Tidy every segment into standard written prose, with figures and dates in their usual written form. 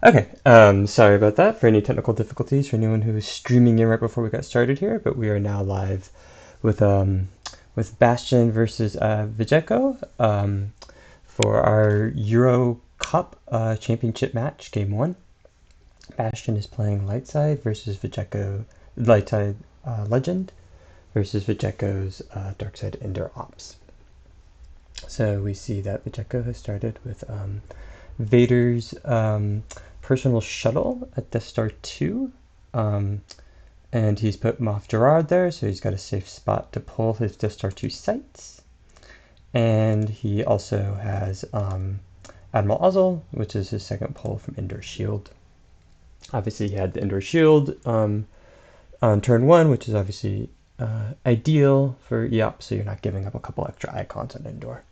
Okay, sorry about that for any technical difficulties for anyone who was streaming in right before we got started here, but we are now live with Bastian versus Vjeko for our Euro Cup championship match, game one. Bastian is playing light side versus Vjeko, light side legend versus Vjeko's dark side indoor ops. So we see that Vjeko has started with Vader's personal shuttle at Death Star 2. And he's put Moff Gerard there, so he's got a safe spot to pull his Death Star 2 sights. And he also has Admiral Ozzel, which is his second pull from Indoor Shield. Obviously, he had the Indoor Shield on turn 1, which is obviously ideal for EOP, so you're not giving up a couple extra icons on Indoor.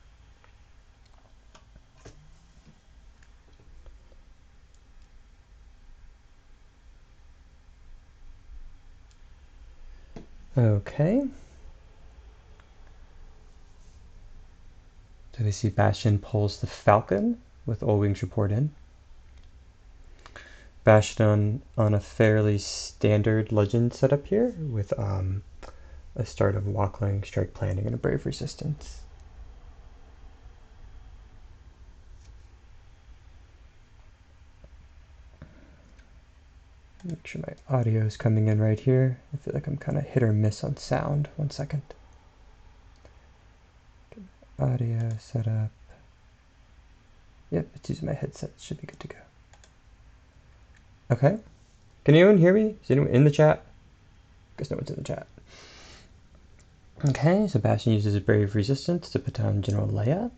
Okay. So we see Bastian pulls the Falcon with all wings report in. Bastian on a fairly standard legend setup here with a start of Walkling, Strike Planning, and a Brave Resistance. Make sure my audio is coming in right here. I feel like I'm kind of hit or miss on sound. 1 second. Audio setup. Yep, it's using my headset. Should be good to go. Okay. Can anyone hear me? Is anyone in the chat? Guess no one's in the chat. Okay, so Bastian uses a Brave Resistance to put down General Leia.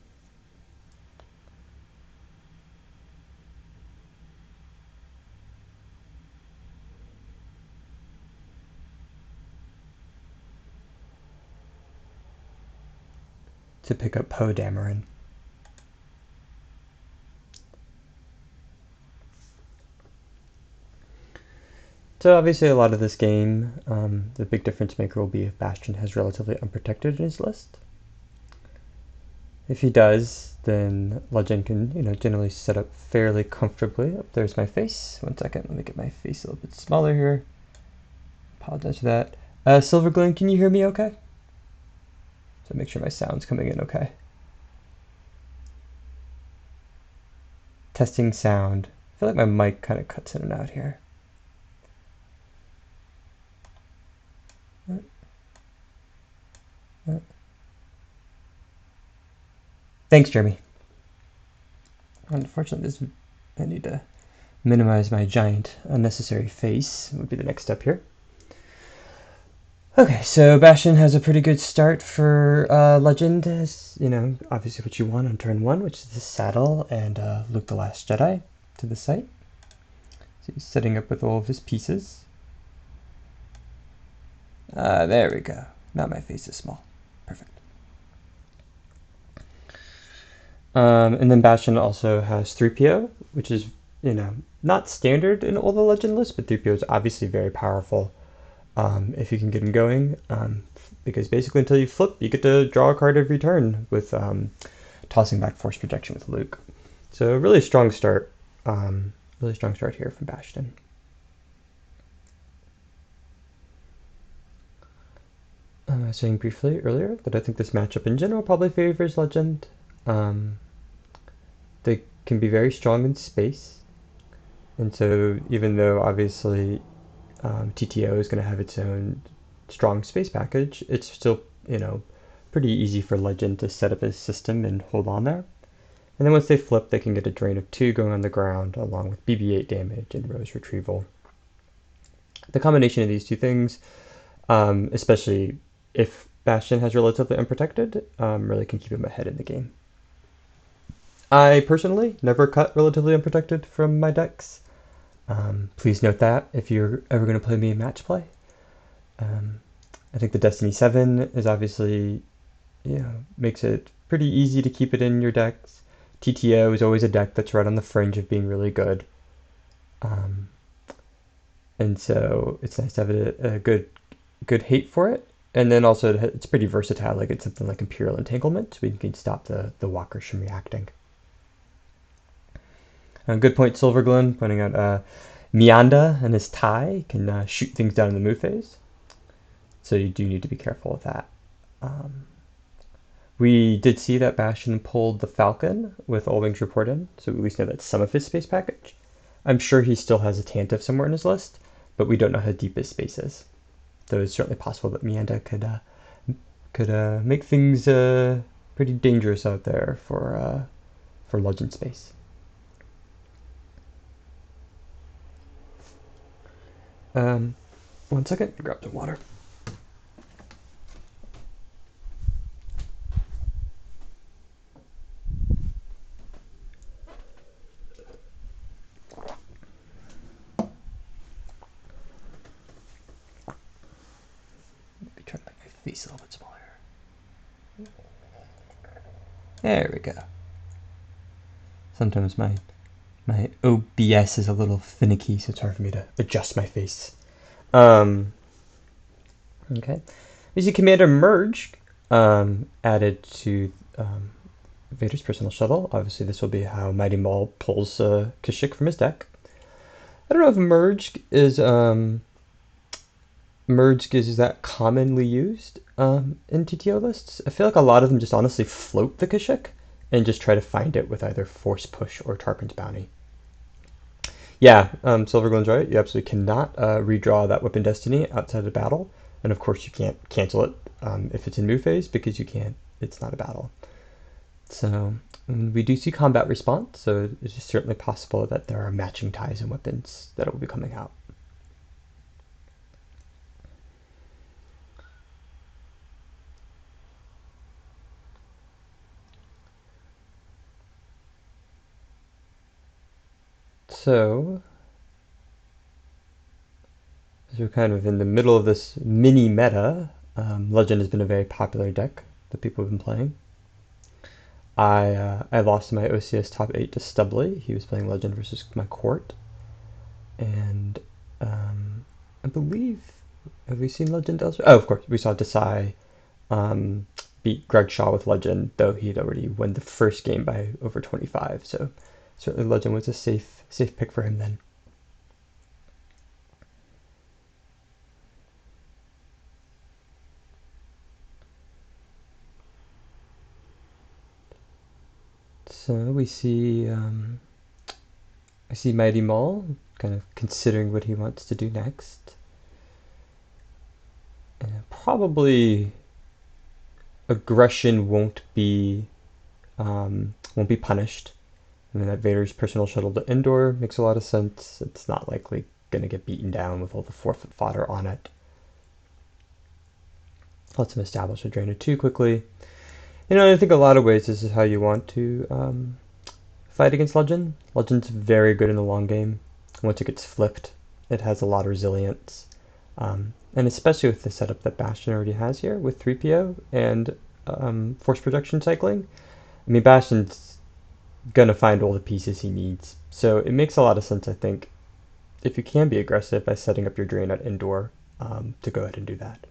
To pick up Poe Dameron. So obviously a lot of this game, the big difference maker will be if Bastian has relatively unprotected in his list. If he does, then Legend can, generally set up fairly comfortably. Oh, there's my face. 1 second, let me get my face a little bit smaller here. Apologize for that. Silver Glen, can you hear me okay? So make sure my sound's coming in okay. Testing sound. I feel like my mic kind of cuts in and out here. Thanks, Jeremy. Unfortunately, I need to minimize my giant unnecessary face. Would be the next step here. Okay, so Bastian has a pretty good start for Legend, as obviously what you want on turn 1, which is the saddle and Luke the Last Jedi to the site. So he's setting up with all of his pieces. There we go. Now my face is small. Perfect. And then Bastian also has 3PO, which is, not standard in all the Legend lists, but 3PO is obviously very powerful if you can get him going. Because basically until you flip, you get to draw a card every turn with tossing back Force Projection with Luke. So really strong start. Really strong start here from Bastian. I was saying briefly earlier that I think this matchup in general probably favors Legend. They can be very strong in space. And so even though obviously TTO is going to have its own strong space package, it's still, pretty easy for Legend to set up his system and hold on there. And then once they flip, they can get a drain of 2 going on the ground, along with BB-8 damage and Rose Retrieval. The combination of these two things, especially if Bastian has relatively unprotected, really can keep him ahead in the game. I personally never cut relatively unprotected from my decks. Please note that if you're ever going to play me in match play. I think the Destiny 7 is obviously, makes it pretty easy to keep it in your decks. TTO is always a deck that's right on the fringe of being really good. And so it's nice to have a good hate for it. And then also it's pretty versatile. Like it's something like Imperial Entanglement, so you can stop the walkers from reacting. Good point, Silverglin, pointing out Mianda and his tie can shoot things down in the move phase. So you do need to be careful with that. Um, we did see that Bastian pulled the Falcon with All Wings Report in, so we at least know that's some of his space package. I'm sure he still has a Tantive somewhere in his list, but we don't know how deep his space is. So it's certainly possible that Mianda could make things pretty dangerous out there for Legend space. Um, 1 second, grab some water. Maybe try to make my face a little bit smaller. There we go. Sometimes my OBS is a little finicky, so it's hard for me to adjust my face. Okay. We see Commander Merge added to Vader's personal shuttle. Obviously, this will be how Mighty Maul pulls Kashyyyk from his deck. I don't know if Merge is that commonly used in TTO lists. I feel like a lot of them just honestly float the Kashyyyk and just try to find it with either Force Push or Tarkin's Bounty. Yeah, Silverglin's right. You absolutely cannot redraw that Weapon Destiny outside of battle. And of course, you can't cancel it if it's in move phase because you can't. It's not a battle. So we do see combat response. So it's certainly possible that there are matching ties and weapons that will be coming out. So as we're kind of in the middle of this mini meta, Legend has been a very popular deck that people have been playing. I lost my OCS top 8 to Stubbly. He was playing Legend versus my court. And I believe, have we seen Legend elsewhere? Oh, of course, we saw Desai beat Greg Shaw with Legend, though he'd already won the first game by over 25. So certainly Legend was a safe pick for him then. So we see I see Mighty Maul kind of considering what he wants to do next. And probably aggression won't be punished. I mean, that Vader's personal shuttle to Endor makes a lot of sense. It's not likely going to get beaten down with all the 4-foot fodder on it. Lets him establish a Drainer 2 quickly. I think a lot of ways this is how you want to fight against Legend. Legend's very good in the long game. Once it gets flipped, it has a lot of resilience. And especially with the setup that Bastian already has here with 3PO and force projection cycling. I mean, Bastian's gonna find all the pieces he needs. So it makes a lot of sense, I think, if you can be aggressive by setting up your drain at Endor, to go ahead and do that.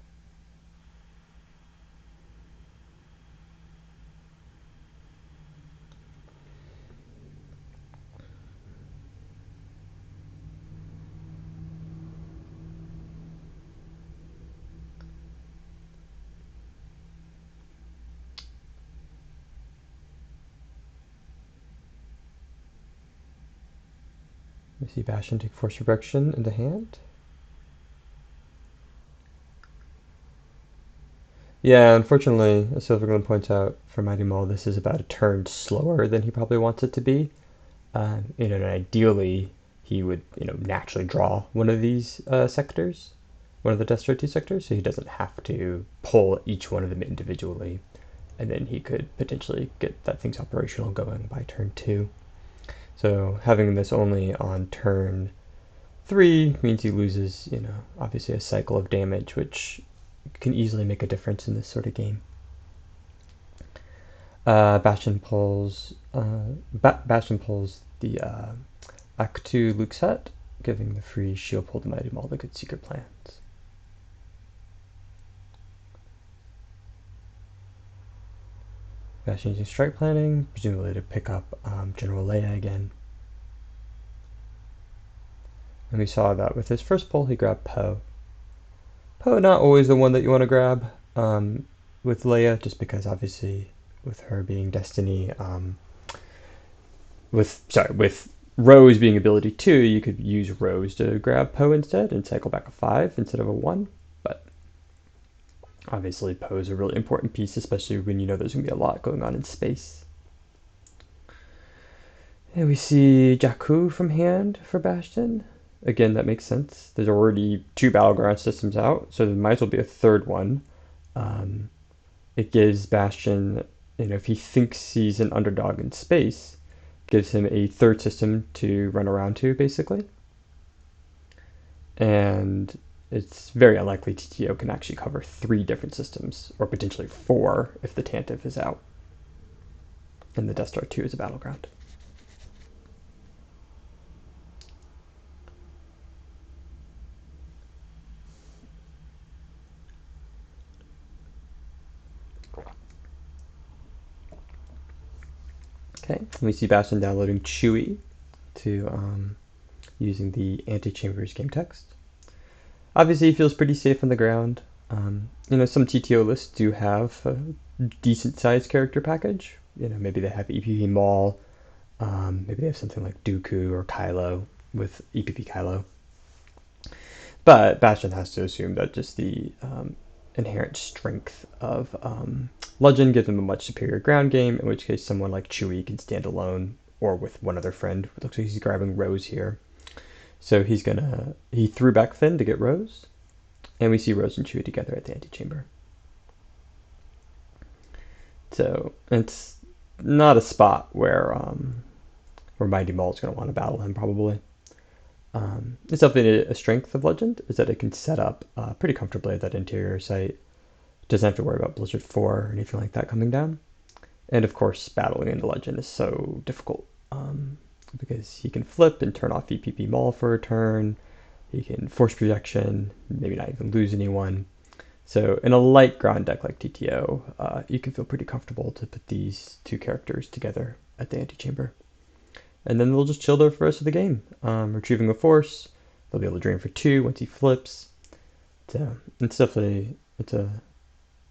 We see Bastian take force projection into hand. Yeah, unfortunately, as Silverglin points out, for Mighty Maul, this is about a turn slower than he probably wants it to be. And ideally, he would, naturally draw one of these sectors, one of the Death Star 2 sectors, so he doesn't have to pull each one of them individually. And then he could potentially get that thing's operational going by turn 2. So having this only on turn 3 means he loses, obviously a cycle of damage, which can easily make a difference in this sort of game. Bastian pulls the Act 2 Luke set, giving the free shield pull to Mighty Maul the good secret plans. Bastian using strike planning, presumably to pick up General Leia again. And we saw that with his first pull, he grabbed Poe. Poe, not always the one that you want to grab with Leia, just because obviously with her being Destiny, with Rose being ability 2, you could use Rose to grab Poe instead and cycle back a 5 instead of a 1. But obviously Poe is a really important piece, especially when you know there's going to be a lot going on in space. And we see Jakku from hand for Bastian. Again, that makes sense. There's already 2 battleground systems out, so there might as well be a third one. It gives Bastian, if he thinks he's an underdog in space, gives him a third system to run around to, basically. And it's very unlikely TTO can actually cover 3 different systems, or potentially 4 if the Tantive is out. And the Death Star 2 is a battleground. Okay, we see Bastian downloading Chewie to using the Antichambers game text. Obviously, he feels pretty safe on the ground. Some TTO lists do have a decent sized character package. Maybe they have EPP Maul. Maybe they have something like Dooku or Kylo with EPP Kylo. But Bastian has to assume that just the inherent strength of Legend gives him a much superior ground game, in which case someone like Chewie can stand alone or with one other friend. It looks like he's grabbing Rose here. So he threw back Finn to get Rose, and we see Rose and Chewie together at the antechamber. So it's not a spot where Mighty Maul is going to want to battle him, probably. It's definitely a strength of Legend, is that it can set up pretty comfortably at that interior site. Doesn't have to worry about Blizzard 4 or anything like that coming down. And of course, battling into Legend is so difficult because he can flip and turn off EPP Maul for a turn. He can force projection, maybe not even lose anyone. So in a light ground deck like TTO, you can feel pretty comfortable to put these 2 characters together at the antechamber. And then they'll just chill there for the rest of the game. Retrieving a force, they'll be able to drain for 2 once he flips. So it's definitely,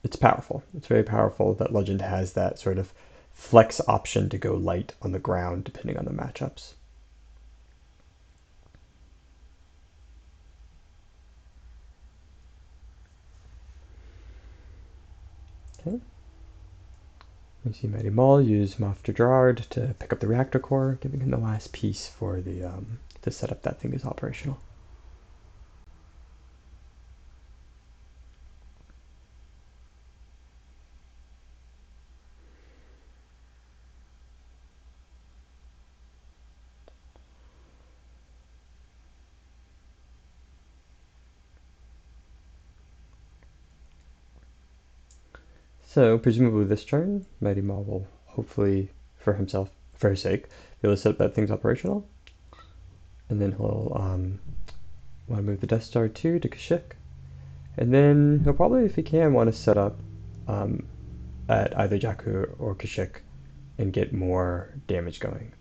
it's powerful. It's very powerful that Legend has that sort of flex option to go light on the ground depending on the matchups. Okay. We see Mighty Maul use Moff Gerard to pick up the reactor core, giving him the last piece for the to set up that thing is operational. So presumably this turn, Mighty Maul will hopefully, for his sake, be able to set up that thing's operational. And then he'll want to move the Death Star 2 to Kashyyyk. And then he'll probably, if he can, want to set up at either Jakku or Kashyyyk and get more damage going.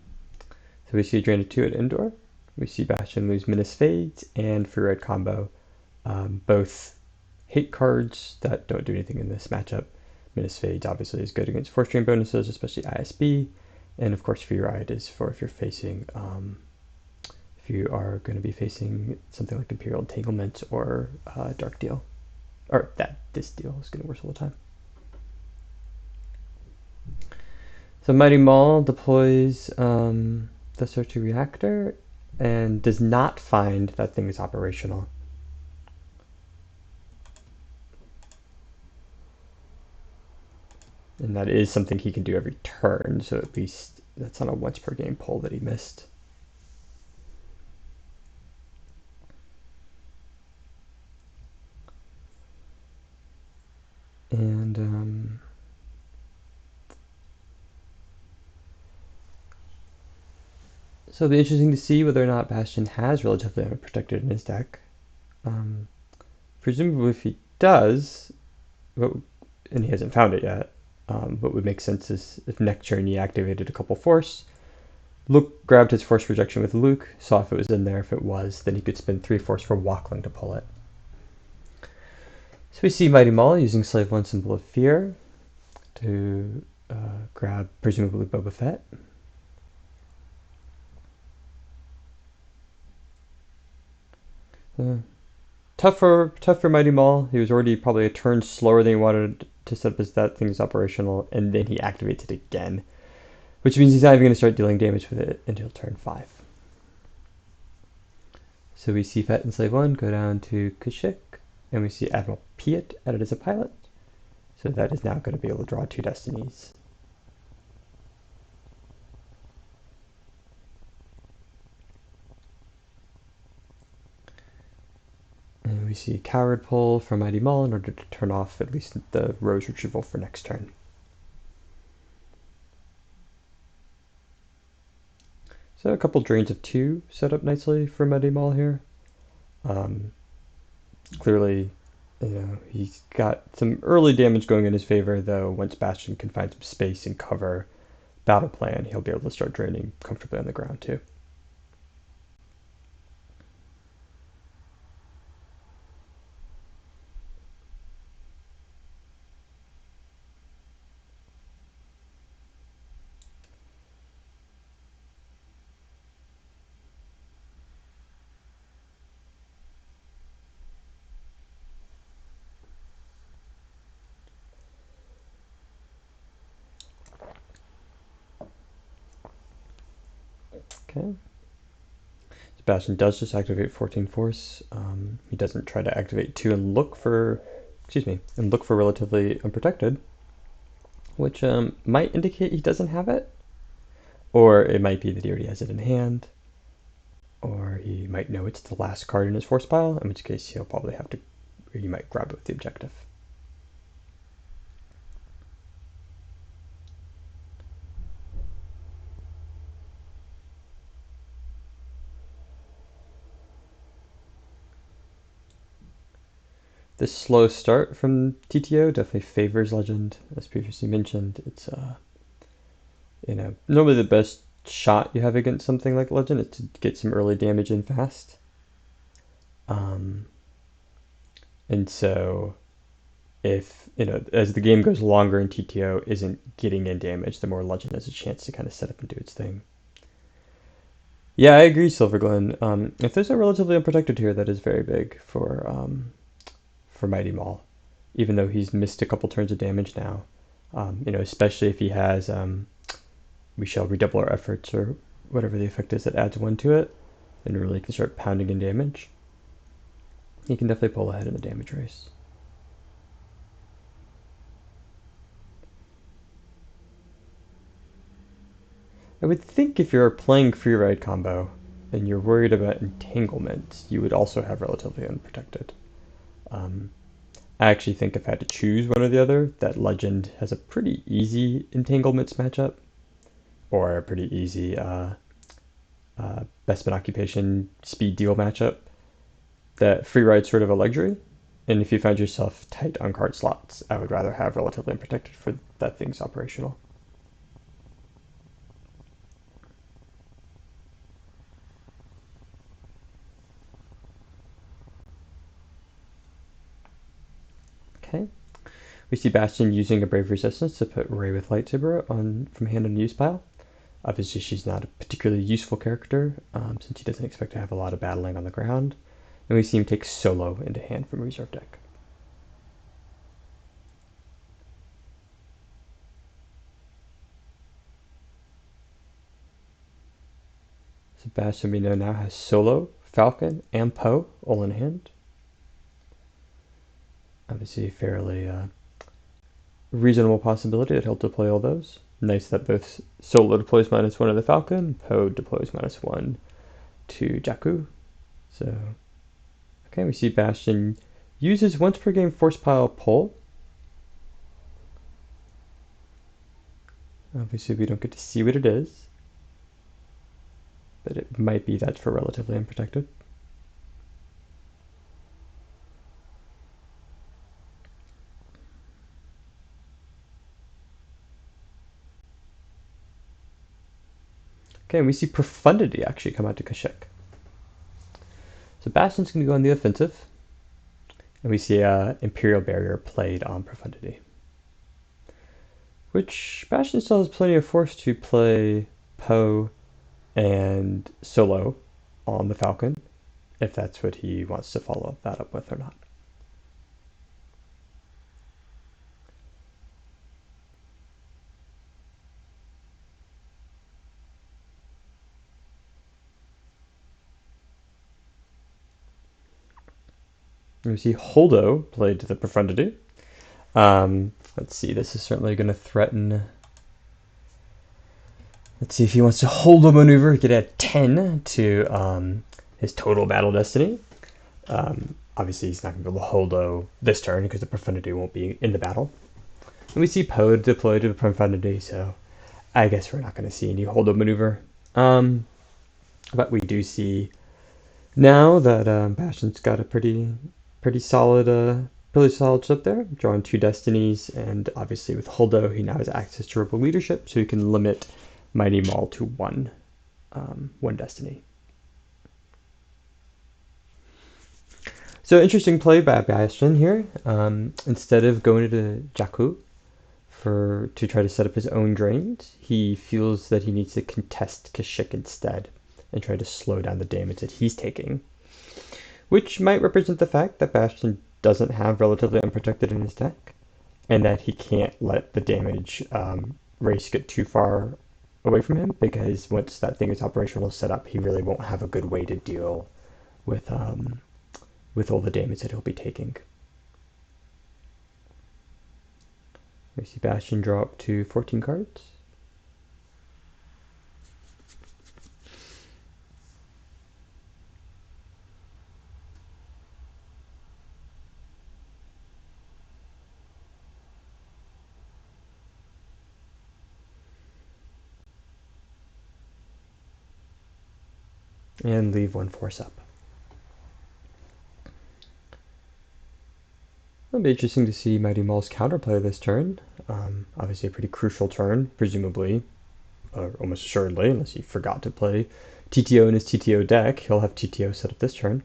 So we see a drain of 2 at Endor. We see Bastian lose Menace Fades and Free Red combo. Both hate cards that don't do anything in this matchup. Menace Fades obviously is good against force drain bonuses, especially ISB. And of course, Free Ride is for if you're facing, if you are going to be facing something like Imperial Entanglement or Dark Deal. Or this deal is getting worse all the time. So Mighty Maul deploys the Star 2 reactor and does not find that thing is operational. And that is something he can do every turn, so at least that's on a once per game pull that he missed. And so it'll be interesting to see whether or not Bastian has relatively unprotected in his deck. Presumably if he does, and he hasn't found it yet, what would make sense is if next turn he activated a couple force, Luke grabbed his force projection with Luke, saw if it was in there. If it was, then he could spend 3 force for Walkling to pull it. So we see Mighty Maul using Slave 1 Symbol of Fear to grab presumably Boba Fett. Tough for Mighty Maul. He was already probably a turn slower than he wanted to set up as that thing's operational, and then he activates it again, which means he's not even going to start dealing damage with it until turn 5. So we see Fett and Slave 1 go down to Kashyyyk, and we see Admiral Piet added as a pilot. So that is now going to be able to draw 2 destinies. And we see Coward pull from Mighty Maul in order to turn off at least the Rose retrieval for next turn. So a couple drains of 2 set up nicely for Mighty Maul here. Clearly, he's got some early damage going in his favor, though once Bastian can find some space and cover battle plan, he'll be able to start draining comfortably on the ground too. Okay. Sebastian does just activate 14 Force. He doesn't try to activate 2 and look for, relatively unprotected, which might indicate he doesn't have it, or it might be that he already has it in hand, or he might know it's the last card in his Force pile, in which case he'll probably have to, or he might grab it with the objective. This slow start from TTO definitely favors Legend, as previously mentioned. It's normally the best shot you have against something like Legend is to get some early damage in fast. And so if, as the game goes longer and TTO isn't getting in damage, the more Legend has a chance to kind of set up and do its thing. Yeah, I agree, Silver Glen. If there's a relatively unprotected here, that is very big for Mighty Maul, even though he's missed a couple turns of damage now. Especially if he has we shall redouble our efforts or whatever the effect is that adds 1 to it, and really can start pounding in damage. He can definitely pull ahead in the damage race. I would think if you're playing free ride combo and you're worried about entanglement, you would also have relatively unprotected. I actually think if I had to choose one or the other, that Legend has a pretty easy entanglements matchup, or a pretty easy best man occupation speed deal matchup. That free ride's sort of a luxury, and if you find yourself tight on card slots, I would rather have relatively unprotected for that thing's operational. Okay. We see Bastian using a Brave Resistance to put Ray with Lightsaber on from hand on use pile. Obviously, she's not a particularly useful character, since he doesn't expect to have a lot of battling on the ground. And we see him take Solo into hand from reserve deck. Sebastian, we know, now has Solo, Falcon, and Poe all in hand. Obviously, a fairly reasonable possibility that he'll deploy all those. Nice that both Solo deploys -1 to the Falcon, Poe deploys -1 to Jakku. So, okay, we see Bastian uses once per game Force Pile pull. Obviously, we don't get to see what it is, but it might be that for relatively unprotected. Okay, and we see Profundity actually come out to Kashyyyk. So Bastion's going to go on the offensive, and we see Imperial Barrier played on Profundity. Which Bastion still has plenty of force to play Poe and Solo on the Falcon, if that's what he wants to follow that up with or not. And we see Holdo played to the Profundity. Let's see, this is certainly going to threaten. Let's see if he wants to hold a maneuver. He could add 10 to his total battle destiny. Obviously, he's not going to be able to holdo this turn because the Profundity won't be in the battle. And we see Poe deployed to the Profundity, so I guess we're not going to see any holdo maneuver. But we do see now that Bastion's got a pretty solid ship there, drawing 2 destinies, and obviously with Holdo, he now has access to rebel leadership, so he can limit Mighty Maul to one destiny. So interesting play by Bastian here. Instead of going to Jakku to try to set up his own drains, he feels that he needs to contest Kashyyyk instead and try to slow down the damage that he's taking, which might represent the fact that Bastian doesn't have Relatively Unprotected in his deck, and that he can't let the damage race get too far away from him, because once that thing is operational set up, he really won't have a good way to deal with all the damage that he'll be taking. We see Bastian draw up to 14 cards. And leave 1 force up. It'll be interesting to see Mighty Maul's counterplay this turn. Obviously a pretty crucial turn, presumably, or almost assuredly, unless he forgot to play TTO in his TTO deck. He'll have TTO set up this turn.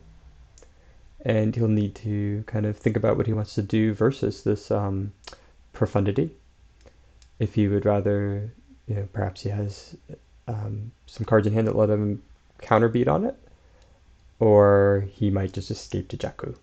And he'll need to kind of think about what he wants to do versus this Profundity. If he would rather, perhaps he has some cards in hand that let him counterbeat on it, or he might just escape to Jakku.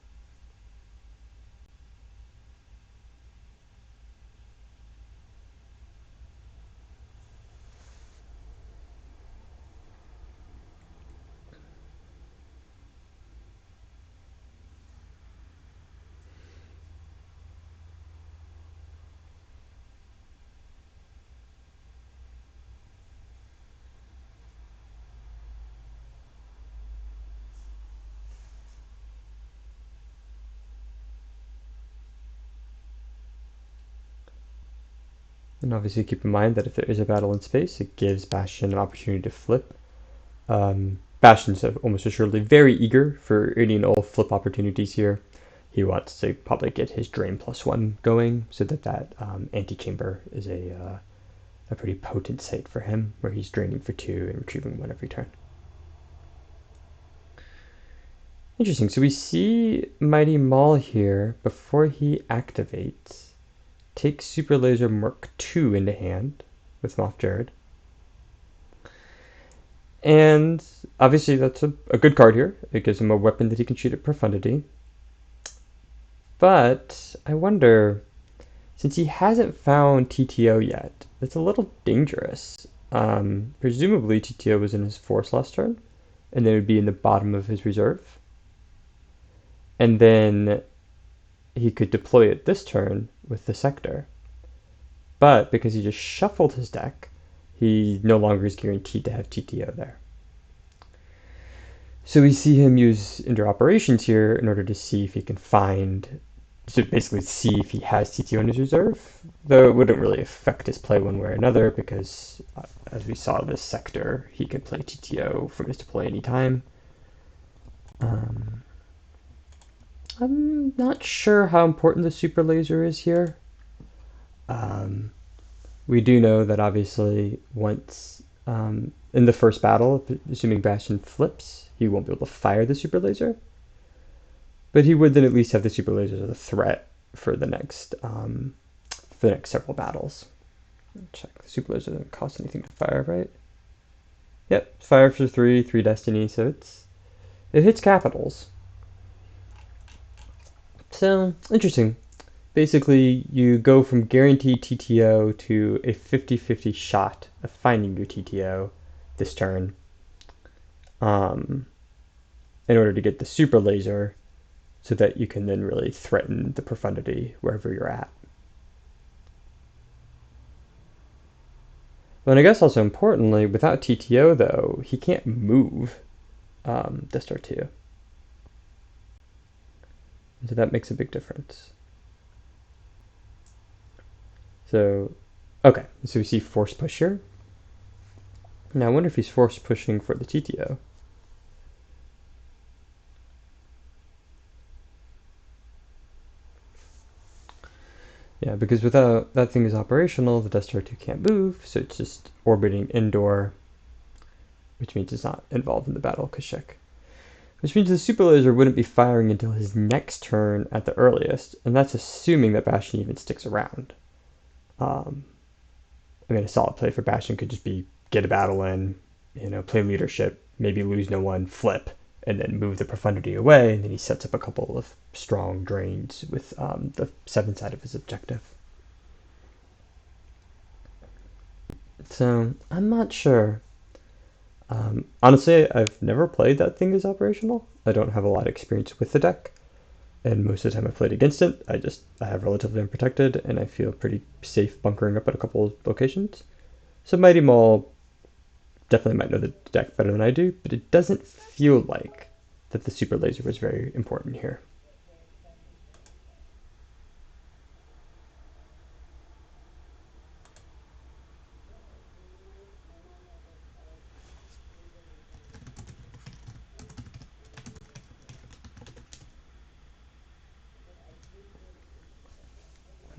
And obviously keep in mind that if there is a battle in space, it gives Bastian an opportunity to flip. Bastian's almost assuredly very eager for any and all flip opportunities here. He wants to probably get his drain +1 going, so that antechamber is a pretty potent site for him, where he's draining for 2 and retrieving 1 every turn. Interesting. So we see Mighty Maul here before he activates. Take Super Laser Mark II into hand with Moff Jared. And obviously that's a good card here. It gives him a weapon that he can shoot at Profundity. But I wonder, since he hasn't found TTO yet, it's a little dangerous. Presumably TTO was in his force last turn, and then it would be in the bottom of his reserve. And then he could deploy it this turn with the Sector. But because he just shuffled his deck, he no longer is guaranteed to have TTO there. So we see him use interoperations here in order to see if he can basically see if he has TTO in his reserve, though it wouldn't really affect his play one way or another, because as we saw this Sector, he can play TTO from his deploy anytime. I'm not sure how important the Super Laser is here. We do know that obviously once In the first battle, assuming Bastian flips, he won't be able to fire the super laser, but he would then at least have the super laser as a threat for the next several battles. Check the super laser doesn't cost anything to fire, right? Yep, fire for three destiny, so it hits capitals. So interesting. Basically, you go from guaranteed TTO to a 50-50 shot of finding your TTO this turn, um, in order to get the super laser, so that you can then really threaten the profundity wherever you're at. But I guess also importantly, without TTO though, he can't move this turn too. So that makes a big difference. So, okay, so we see force push here. Now I wonder if he's force pushing for the TTO. Yeah, because without that thing is operational, the Death Star 2 can't move, so it's just orbiting indoor, which means it's not involved in the battle Kashyyyk. Which means the super laser wouldn't be firing until his next turn at the earliest, and that's assuming that Bastian even sticks around. Um, I mean, a solid play for Bastian could just be get a battle in, play leadership, maybe lose no one, flip, and then move the profundity away, and then he sets up a couple of strong drains with the 7 side of his objective. So I'm not sure. Honestly, I've never played that thing as operational. I don't have a lot of experience with the deck, and most of the time I've played against it, I have relatively unprotected, and I feel pretty safe bunkering up at a couple of locations. So Mighty Maul definitely might know the deck better than I do, but it doesn't feel like that the super laser was very important here.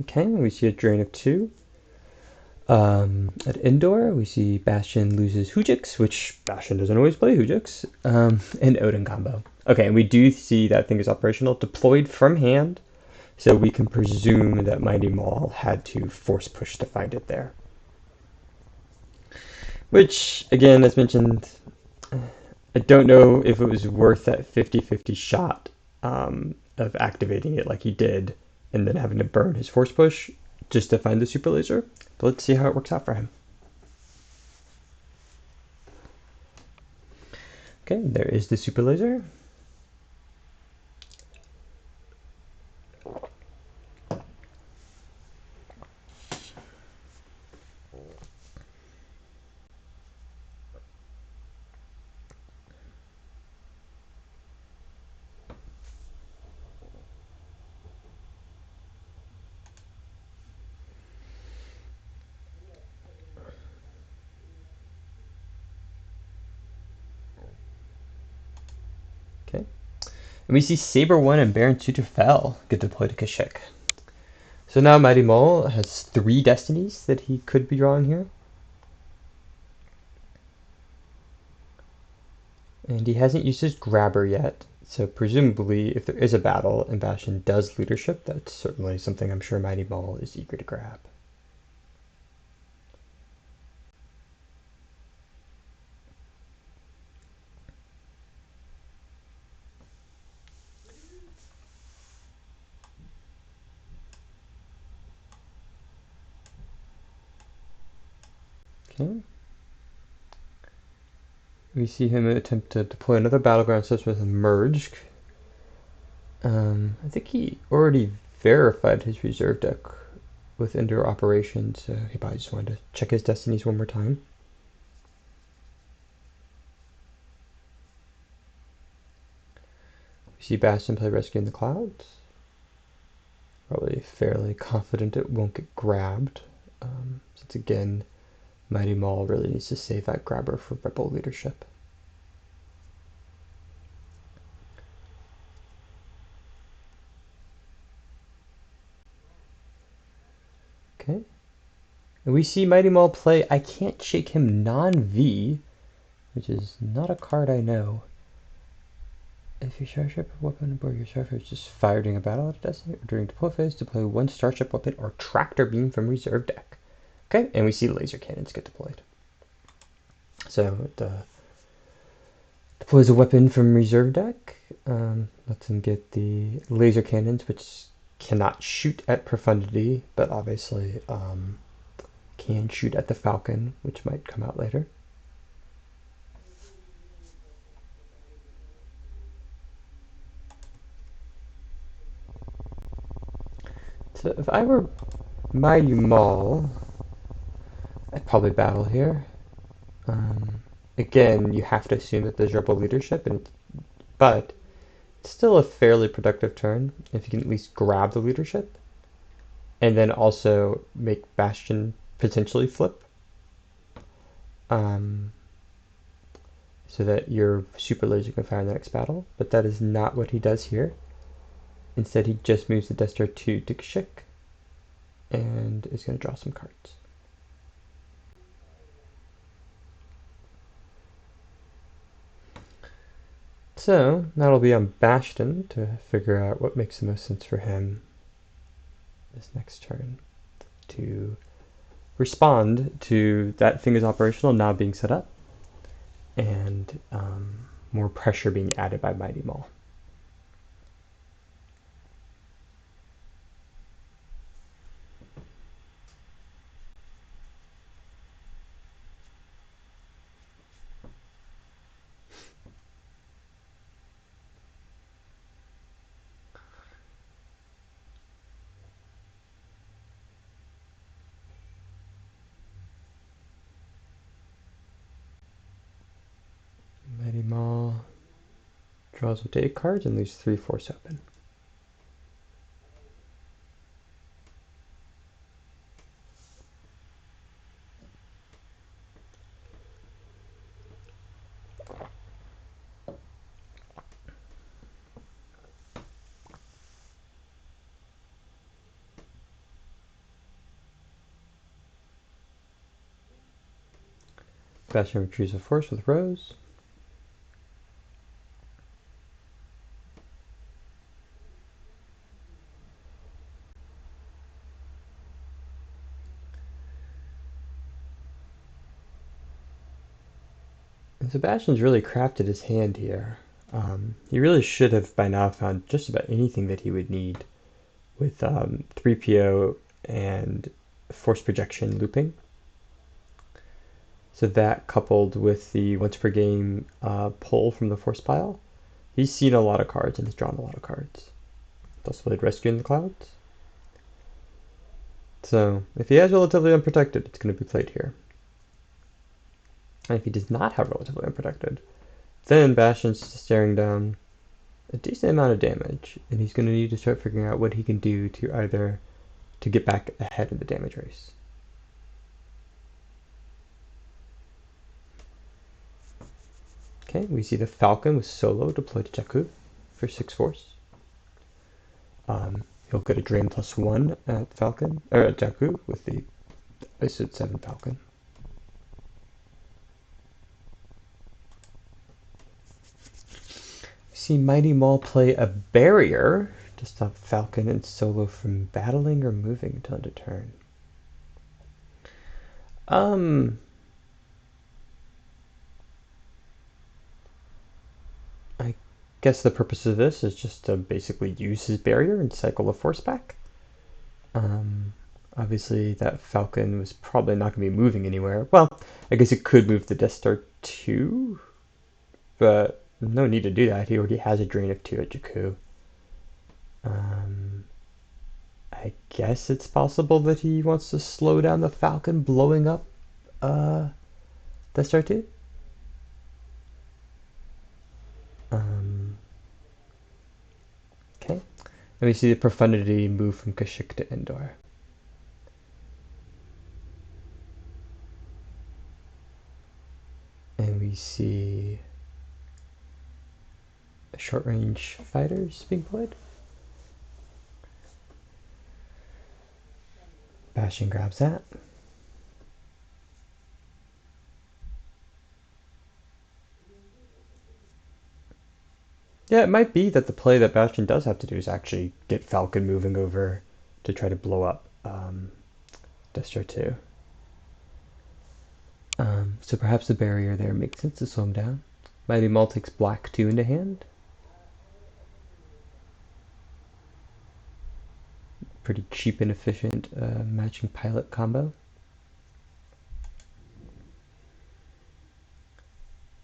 Okay, we see a drain of 2. At indoor, we see Bastian loses Hujix, which Bastian doesn't always play Hujix, and Odin combo. Okay, and we do see that thing is operational, deployed from hand, so we can presume that Mighty Maul had to force push to find it there. Which, again, as mentioned, I don't know if it was worth that 50-50 shot of activating it like he did, and then having to burn his force push just to find the super laser. But let's see how it works out for him. Okay, there is the super laser. Okay. And we see Saber 1 and Baron 2 to Fel get deployed to Kashyyyk. So now Mighty Maul has 3 destinies that he could be drawing here. And he hasn't used his grabber yet, so presumably if there is a battle and Bastian does leadership, that's certainly something I'm sure Mighty Maul is eager to grab. Okay. We see him attempt to deploy another battleground system with a merge. I think he already verified his reserve deck with indoor operations, so he probably just wanted to check his destinies one more time. We see Bastian play Rescue in the Clouds. Probably fairly confident it won't get grabbed, since again, Mighty Maul really needs to save that grabber for Rebel leadership. Okay. And we see Mighty Maul play I Can't Shake Him non-V, which is not a card I know. If your starship weapon aboard your starship is just fired during a battle at a destiny or during deploy phase, deploy one starship weapon or tractor beam from reserve deck. Okay, and we see laser cannons get deployed. So it deploys a weapon from reserve deck. Lets him get the laser cannons, which cannot shoot at profundity, but obviously can shoot at the Falcon, which might come out later. So if I were Mighty Maul, I'd probably battle here. Again, you have to assume that there's rebel leadership, but it's still a fairly productive turn if you can at least grab the leadership, and then also make Bastian potentially flip, so that your super laser can fire in the next battle. But that is not what he does here. Instead, he just moves the Death Star 2 to Kashyyyk, and is going to draw some cards. So that'll be on Bastian to figure out what makes the most sense for him this next turn to respond to that thing is operational now being set up, and more pressure being added by Mighty Maul. Mighty Maul draws with 8 cards and leaves 3 force open. Bastian retrieves a force with Rose. And Sebastian's really crafted his hand here. He really should have by now found just about anything that he would need with 3PO and force projection looping. So that coupled with the once per game pull from the force pile, he's seen a lot of cards and has drawn a lot of cards. Also played Rescue in the Clouds. So if he has Relatively Unprotected, it's going to be played here. And if he does not have Relatively Unprotected, then Bastian's staring down a decent amount of damage, and he's going to need to start figuring out what he can do to either to get back ahead in the damage race. Okay, we see the Falcon with Solo deployed to Jakku for 6 force. He'll get a drain +1 at Falcon, or at Jakku with the ISID 7 Falcon. We see Mighty Maul play a barrier to stop Falcon and Solo from battling or moving until end of turn. I guess the purpose of this is just to basically use his barrier and cycle the force back. Obviously, that Falcon was probably not going to be moving anywhere. Well, I guess it could move the Death Star 2, but no need to do that. He already has a drain of 2 at Jakku. I guess it's possible that he wants to slow down the Falcon blowing up Death Star 2. Okay. And we see the Profundity move from Kashyyyk to Endor. And we see short range fighters being played. Bastian grabs that. Yeah, it might be that the play that Bastian does have to do is actually get Falcon moving over to try to blow up Destro 2. So perhaps the barrier there makes sense to slow him down. Mighty Maul takes black 2 into hand. Pretty cheap and efficient matching pilot combo.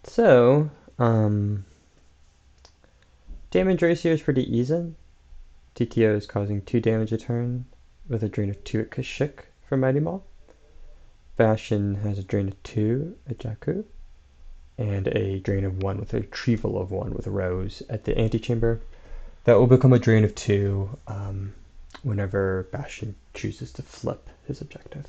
So, damage ratio is pretty even. TTO is causing 2 damage a turn with a drain of 2 at Kashyyyk from Mighty Maul. Bastian has a drain of 2 at Jakku, and a drain of 1 with a retrieval of 1 with Rose at the antechamber. That will become a drain of 2 whenever Bastian chooses to flip his objective.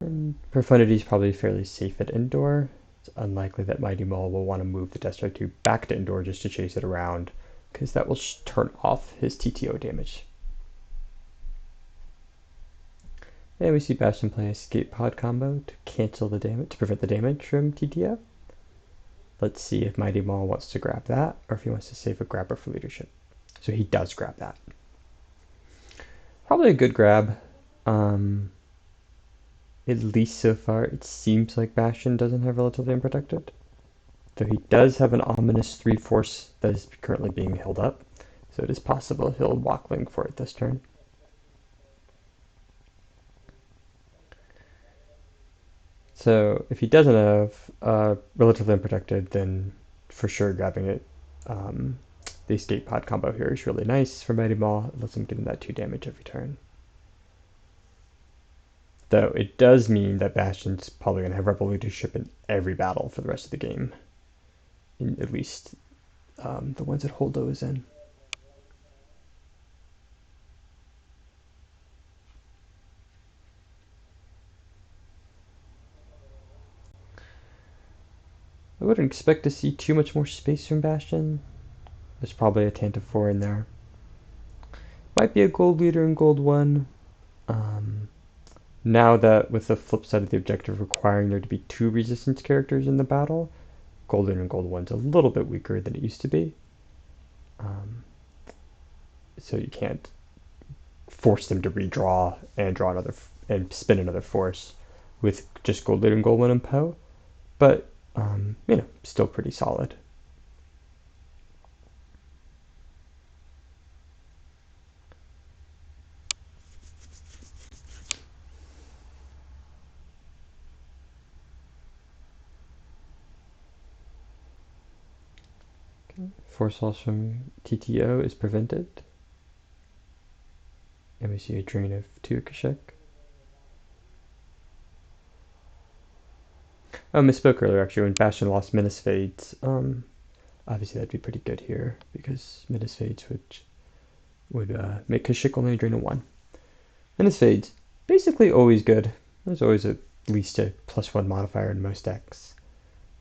And Profundity is probably fairly safe at indoor. It's unlikely that Mighty Maul will want to move the Destro 2 back to indoor just to chase it around, because that will turn off his TTO damage. And we see Bastian play a escape pod combo to cancel the damage, to prevent the damage from TTO. Let's see if Mighty Maul wants to grab that, or if he wants to save a grabber for leadership. So he does grab that. Probably a good grab. At least so far, it seems like Bastian doesn't have Relatively Unprotected. Though he does have an ominous 3-force that is currently being held up. So it is possible he'll walk-link for it this turn. So if he doesn't have Relatively Unprotected, then for sure grabbing it. The escape pod combo here is really nice for Mighty Maul. It lets him get in that 2 damage every turn. Though it does mean that Bastian's probably going to have Rebel leadership in every battle for the rest of the game. In at least the ones that Holdo is in. I wouldn't expect to see too much more space from Bastian. There's probably a Tantive 4 in there. Might be a gold leader in gold 1. Now that with the flip side of the objective requiring there to be 2 resistance characters in the battle, golden and gold 1's a little bit weaker than it used to be. So you can't force them to redraw and draw another and spin another force with just gold leader and gold 1 and Poe. But still pretty solid. Force loss from TTO is prevented. And we see a drain of 2 Kashyyyk. I misspoke earlier actually. When Bastian lost Menace Fades, obviously that'd be pretty good here because Menace Fades would make Kashyyyk only a drain of 1. Menace Fades, basically always good. There's always at least a +1 modifier in most decks.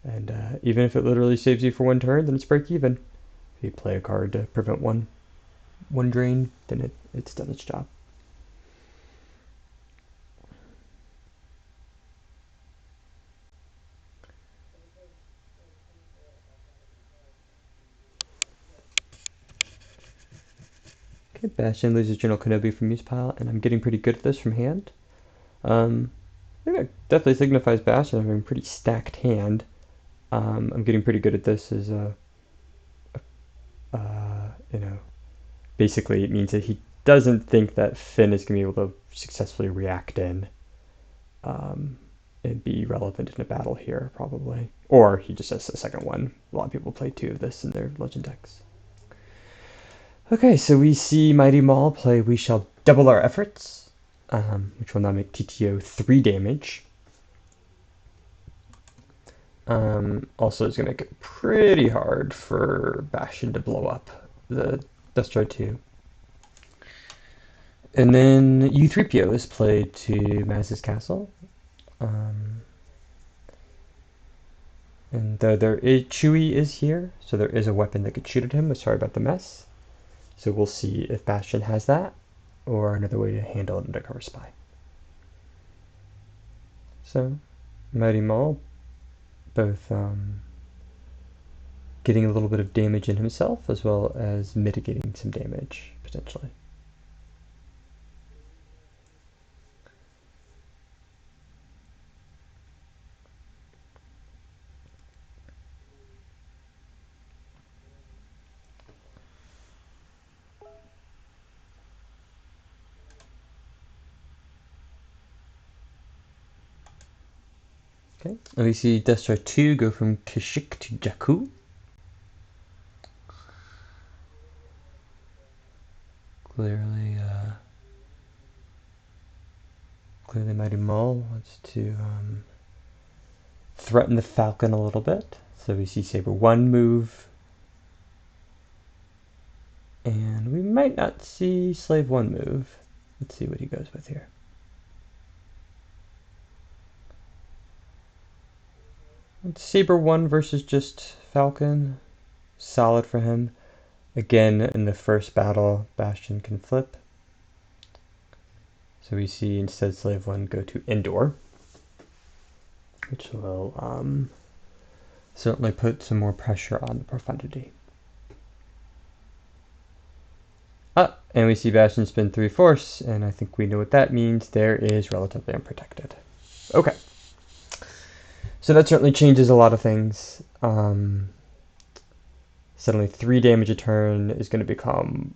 And even if it literally saves you for 1 turn, then it's break even. If you play a card to prevent one drain, then it's done its job. Okay, Bastian loses General Kenobi from use pile, and I'm getting pretty good at this from hand. I think that definitely signifies Bastian having a pretty stacked hand. I'm getting pretty good at this as basically it means that he doesn't think that Finn is going to be able to successfully react in and be relevant in a battle here, probably. Or he just has a second one. A lot of people play 2 of this in their Legend decks. Okay, so we see Mighty Maul play We Shall Double Our Efforts, which will now make TTO 3 damage. Also, it's going to make it pretty hard for Bastian to blow up the Destro 2. And then U3PO is played to Maz's Castle. And though Chewie is here, so there is a weapon that could shoot at him, but sorry about the mess. So we'll see if Bastian has that, or another way to handle an undercover spy. So, Mighty Maul both getting a little bit of damage in himself as well as mitigating some damage, potentially. Okay, and we see Death Star 2 go from Kashyyyk to Jakku. Clearly, clearly Mighty Maul wants to threaten the Falcon a little bit. So we see Saber 1 move. And we might not see Slave 1 move. Let's see what he goes with here. Saber 1 versus just Falcon. Solid for him. Again, in the first battle, Bastian can flip. So we see instead Slave 1 go to Endor, which will certainly put some more pressure on the profundity. And we see Bastian spin 3 force, and I think we know what that means. There is relatively unprotected. Okay. So that certainly changes a lot of things. Suddenly 3 damage a turn is going to become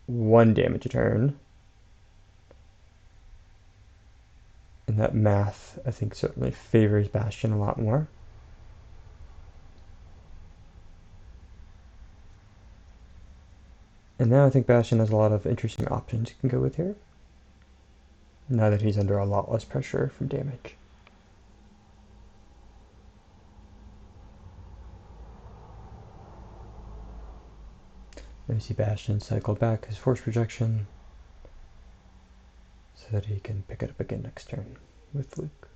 1 damage a turn. And that math, I think, certainly favors Bastian a lot more. And now I think Bastian has a lot of interesting options he can go with here, now that he's under a lot less pressure from damage. Then we see Bastian cycle back his force projection so that he can pick it up again next turn with Luke.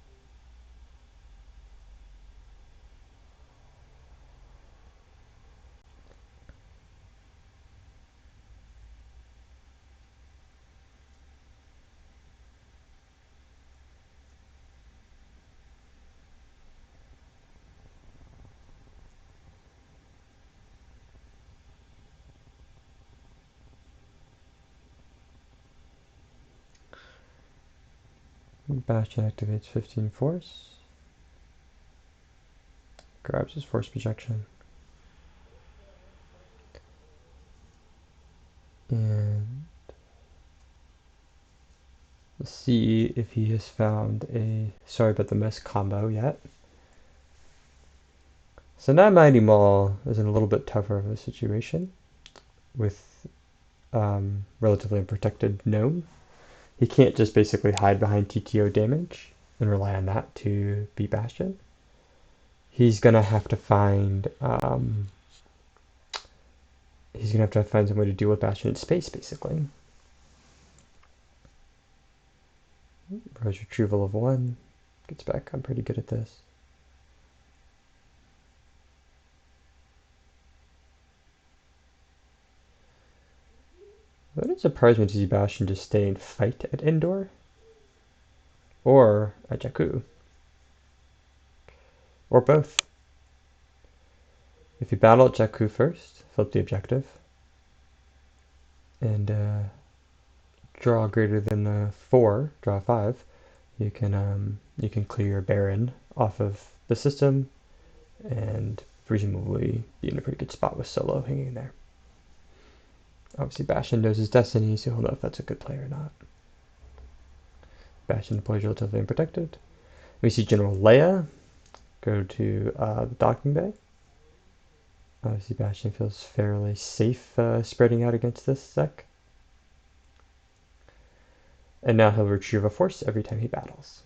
Bastian activates 15 force, grabs his force projection, and let's see if he has found a sorry about the mess combo yet. So now Mighty Maul is in a little bit tougher of a situation with relatively unprotected gnome. He can't just basically hide behind TTO damage and rely on that to beat Bastian. He's gonna have to find some way to deal with Bastian in space, basically. Rose retrieval of 1 gets back. I'm pretty good at this. It wouldn't surprise me to see Bastian just stay and fight at Endor or at Jakku, or both. If you battle at Jakku first, flip the objective, and draw greater than 4, draw 5, you can clear your Baron off of the system, and presumably be in a pretty good spot with Solo hanging there. Obviously, Bastian knows his destiny, so he'll know if that's a good play or not. Bastian deploys relatively unprotected. We see General Leia go to the docking bay. Obviously, Bastian feels fairly safe spreading out against this deck. And now he'll retrieve a force every time he battles.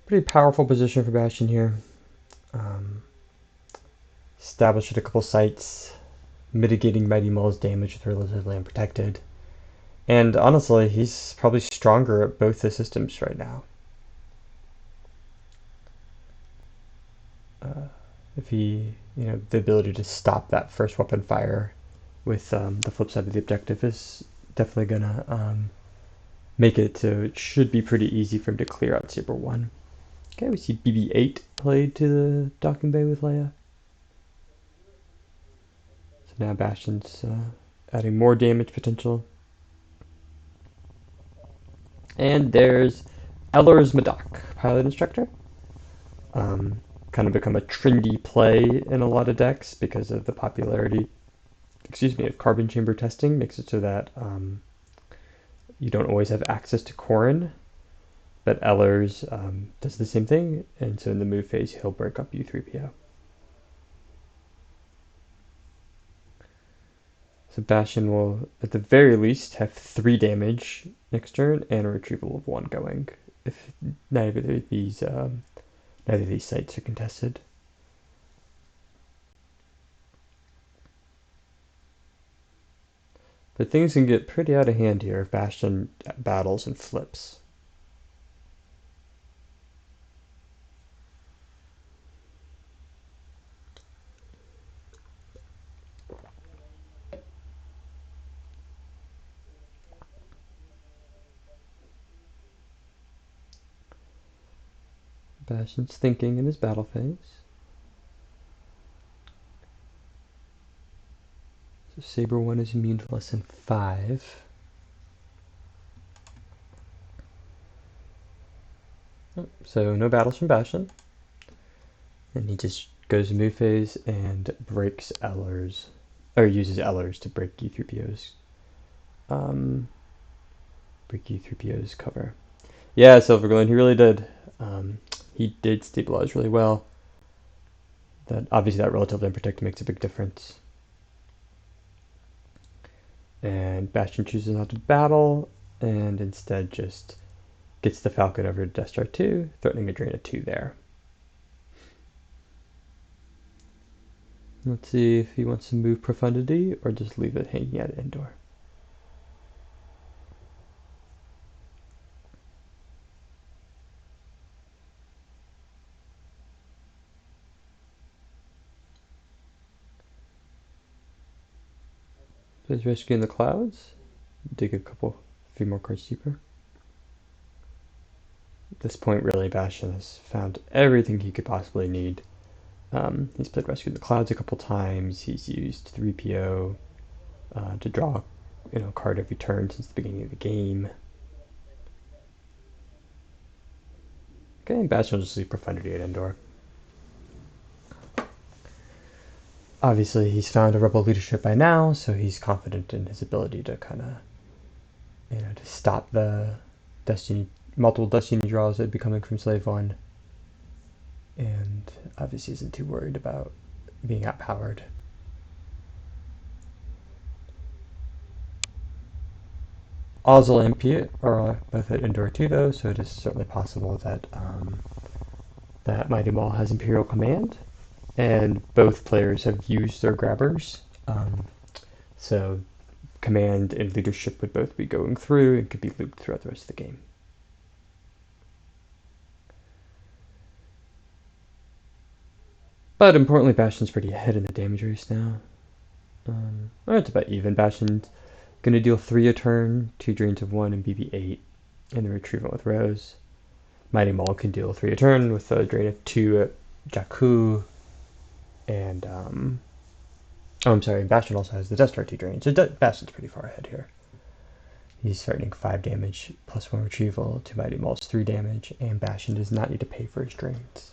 Pretty powerful position for Bastian here. Established at a couple sites, mitigating Mighty Maul's damage with relatively unprotected. And honestly, he's probably stronger at both the systems right now. If he, the ability to stop that first weapon fire with the flip side of the objective is definitely gonna make it so it should be pretty easy for him to clear out Saber 1. Okay, we see BB-8 played to the docking bay with Leia. So now Bastian's adding more damage potential. And there's Eller's Madoc, pilot instructor. Kind of become a trendy play in a lot of decks because of the popularity, of carbon chamber testing. Makes it so that you don't always have access to Corrin, but Ellers does the same thing, and so in the move phase he'll break up U3PO. So Bastian will, at the very least, have 3 damage next turn and a retrieval of 1 going if neither of these sites are contested. But things can get pretty out of hand here if Bastian battles and flips. Bastian's thinking in his battle phase. So Saber 1 is immune to less than 5. So no battles from Bastian. And he just goes to move phase and breaks Ellers, or uses Ellers to break E3PO's cover. Yeah, Silver Glen, he really did. He did stabilize really well. That obviously that relative unprotected makes a big difference. And Bastian chooses not to battle, and instead just gets the Falcon over to Death Star 2, threatening a drain of 2 there. Let's see if he wants to move Profundity or just leave it hanging at Endor. So he's rescuing the clouds. Dig a few more cards deeper. At this point, really, Bastian has found everything he could possibly need. He's played Rescue the Clouds a couple times. He's used 3PO to draw a card every turn since the beginning of the game. Okay, and Bastian will just leave Profundity at Endor. Obviously, he's found a Rebel leadership by now, so he's confident in his ability to kind of, to stop the multiple Destiny draws that would be coming from Slave 1. And obviously isn't too worried about being outpowered. Ozzel and Piet are both at Endor 2 though, so it is certainly possible that that Mighty Maul has Imperial Command, and both players have used their grabbers. So Command and Leadership would both be going through and could be looped throughout the rest of the game. But importantly, Bastian's pretty ahead in the damage race now. It's about even. Bastian's going to deal 3 a turn, 2 drains of 1 and BB-8, and then retrieval with Rose. Mighty Maul can deal 3 a turn with a drain of 2 at Jakku, and Bastian also has the Death Star 2 drain, so Bastian's pretty far ahead here. He's threatening 5 damage plus 1 retrieval to Mighty Maul's 3 damage, and Bastian does not need to pay for his drains.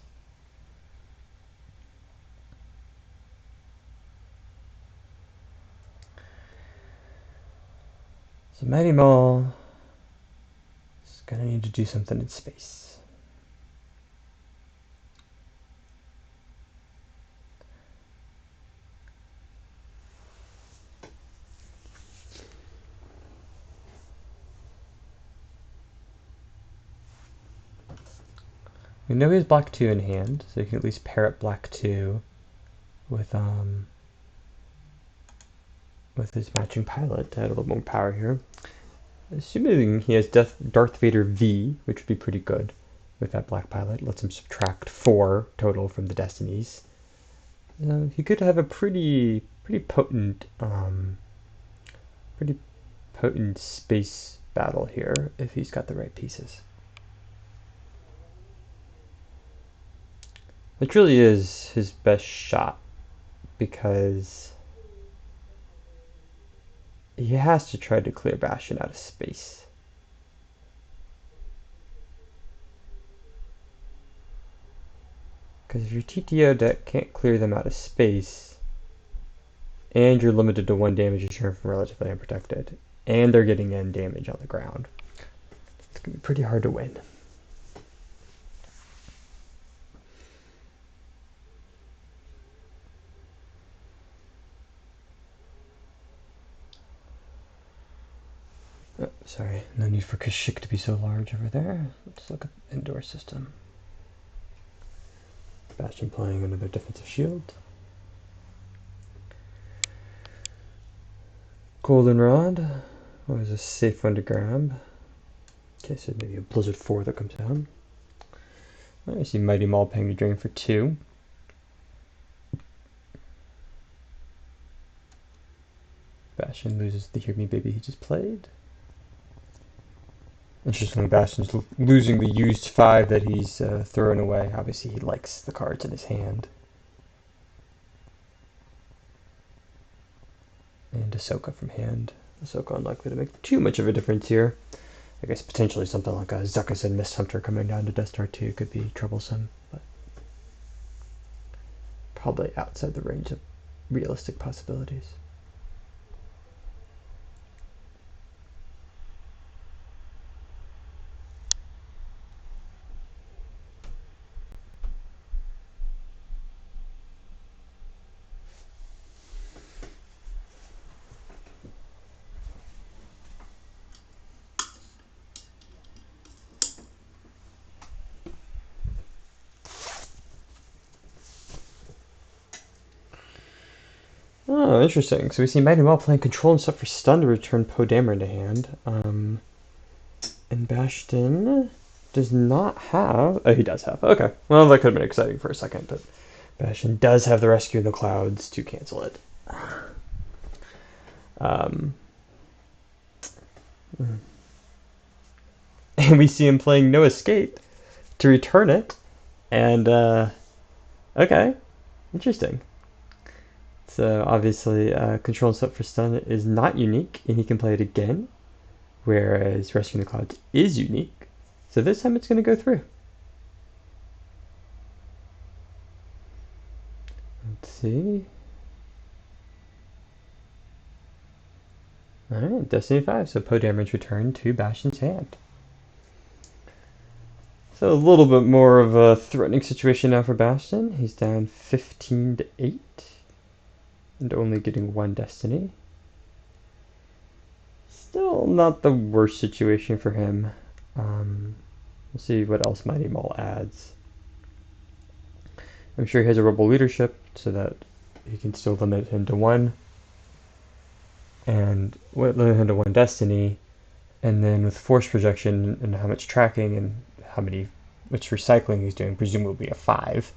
So Mighty Maul is going to need to do something in space. We know he has Black 2 in hand, so you can at least pair up Black 2 with his matching pilot to add a little more power here. Assuming he has Darth Vader V, which would be pretty good with that Black Pilot. Lets him subtract 4 total from the Destinies. He could have a pretty potent space battle here if he's got the right pieces. It really is his best shot because he has to try to clear Bastian out of space. Because if your TTO deck can't clear them out of space, and you're limited to 1 damage each turn from relatively unprotected, and they're getting end damage on the ground, it's going to be pretty hard to win. Oh, sorry, no need for Kashyyyk to be so large over there. Let's look at the indoor system. Bastian playing another defensive shield. Goldenrod was a safe one to grab. Okay, so maybe a Blizzard 4 that comes down. I see Mighty Maul paying the drain for 2. Bastian loses the Hear Me Baby he just played. Interestingly, Bastian's losing the used 5 that he's throwing away. Obviously, he likes the cards in his hand. And Ahsoka from hand. Ahsoka unlikely to make too much of a difference here. I guess potentially something like a Zuckuss and Mist Hunter coming down to Death Star 2 could be troublesome, but probably outside the range of realistic possibilities. Oh, interesting. So we see Mighty Maul playing control and stuff for stun to return Poe Dameron into hand. And Bastian does not have... Oh, he does have. Okay. Well, that could have been exciting for a second, but Bastian does have the Rescue in the Clouds to cancel it. And we see him playing No Escape to return it. And, okay. Interesting. So obviously, Control and Step for Stun is not unique, and he can play it again, whereas Rescue in the Clouds is unique. So this time it's going to go through. Let's see. Alright, Destiny 5. So Poe Dameron's returned to Bastian's hand. So a little bit more of a threatening situation now for Bastian. He's down 15 to 8. And only getting 1 Destiny. Still not the worst situation for him. We'll see what else Mighty Maul adds. I'm sure he has a Rebel Leadership so that he can still limit him to 1. And limit him to 1 Destiny. And then with Force Projection and how much tracking and how much recycling he's doing, presumably a 5.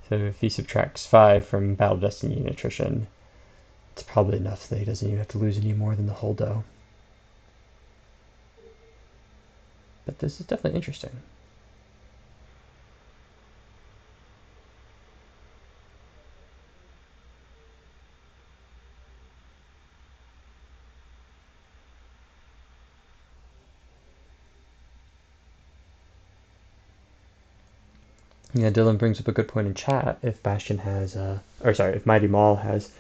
So if he subtracts 5 from Battle Destiny and Attrition, it's probably enough that he doesn't even have to lose any more than the Holdo. But this is definitely interesting. Yeah, Dylan brings up a good point in chat. If Bastian has, if Mighty Maul has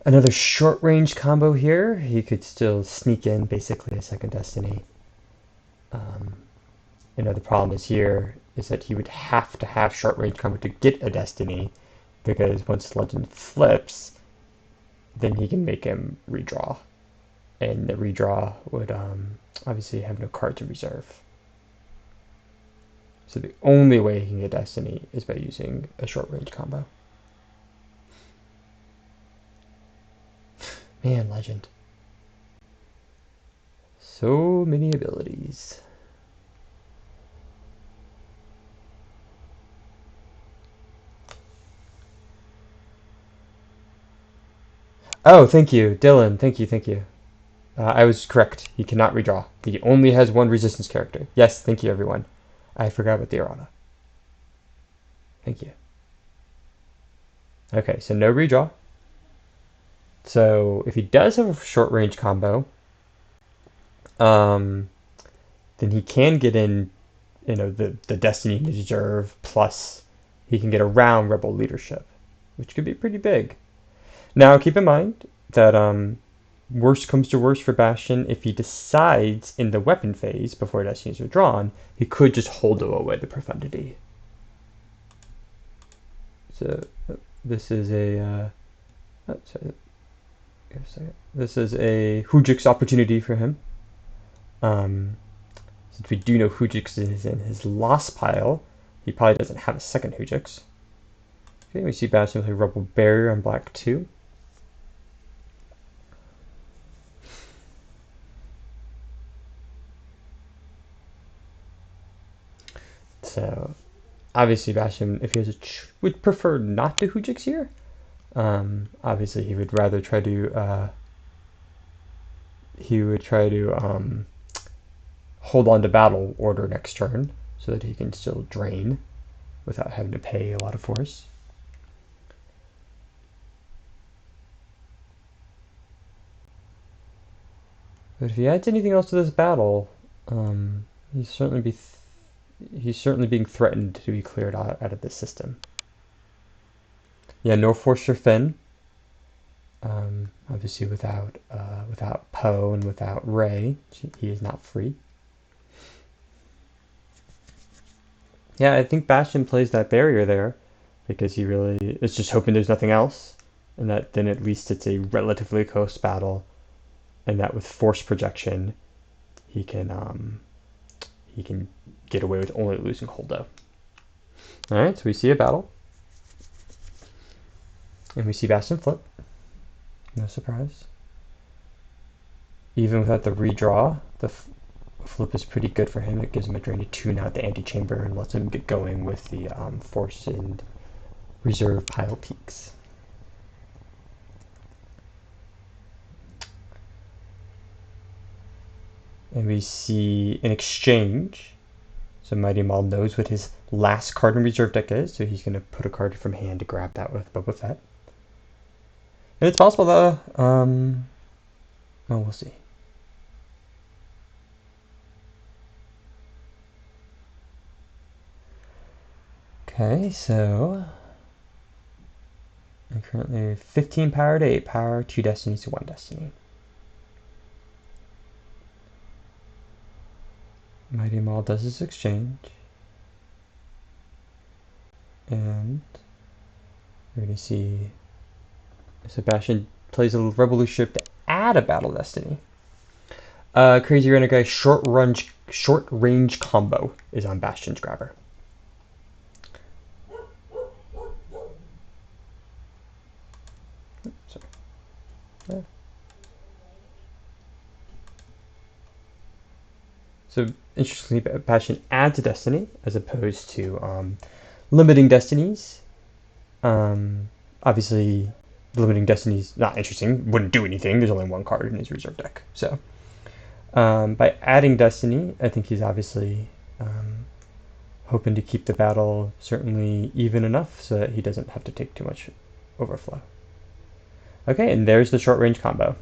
another short-range combo here, he could still sneak in basically a second Destiny. The problem is here is that he would have to have short-range combo to get a Destiny, because once Legend flips, then he can make him redraw. And the redraw would obviously have no cards in reserve. So the only way he can get Destiny is by using a short-range combo. Man, Legend. So many abilities. Oh, thank you, Dylan. Thank you, thank you. I was correct. He cannot redraw. He only has one resistance character. Yes, thank you, everyone. I forgot about the errata. Thank you. Okay, so no redraw. So if he does have a short range combo, um, then he can get in, the Destiny Deserve plus he can get around Rebel Leadership, which could be pretty big. Now keep in mind that worst comes to worst for Bastian, if he decides in the weapon phase before Destinies are drawn, he could just hold away the Profundity. So this is a this is a Hujix opportunity for him. Since we do know Hujix is in his lost pile, he probably doesn't have a second Hujix. Okay, we see Bastian play Rebel Barrier on black 2. So obviously Bastian, if he has would prefer not to Hujix here. Obviously he would rather try to hold on to battle order next turn so that he can still drain without having to pay a lot of force. But if he adds anything else to this battle, he's certainly being threatened to be cleared out of this system. Yeah, no force for Finn. Obviously, without Poe and without Rey, he is not free. Yeah, I think Bastian plays that barrier there because he really is just hoping there's nothing else, and that then at least it's a relatively close battle, and that with force projection, he can get away with only losing Holdo. All right, so we see a battle, and we see Bastian flip. No surprise. Even without the redraw, the flip is pretty good for him. It gives him a drain to tune out the antechamber and lets him get going with the force and reserve pile peaks. And we see an exchange. So Mighty Maul knows what his last card in reserve deck is, so he's going to put a card from hand to grab that with Boba Fett. And it's possible though, well, we'll see. Okay, so I'm currently 15 power to 8 power, 2 destinies to 1 destiny. Mighty Maul does his exchange. And we're going to see Sebastian plays a revolution to add a battle destiny. Crazy Renegade short range combo is on Bastion's grabber. Sorry. Yeah. So interestingly, Bastion adds a destiny as opposed to limiting destinies. Obviously, limiting destinies not interesting. Wouldn't do anything. There's only one card in his reserve deck. So by adding destiny, I think he's obviously hoping to keep the battle certainly even enough so that he doesn't have to take too much overflow. Okay, and there's the short range combo.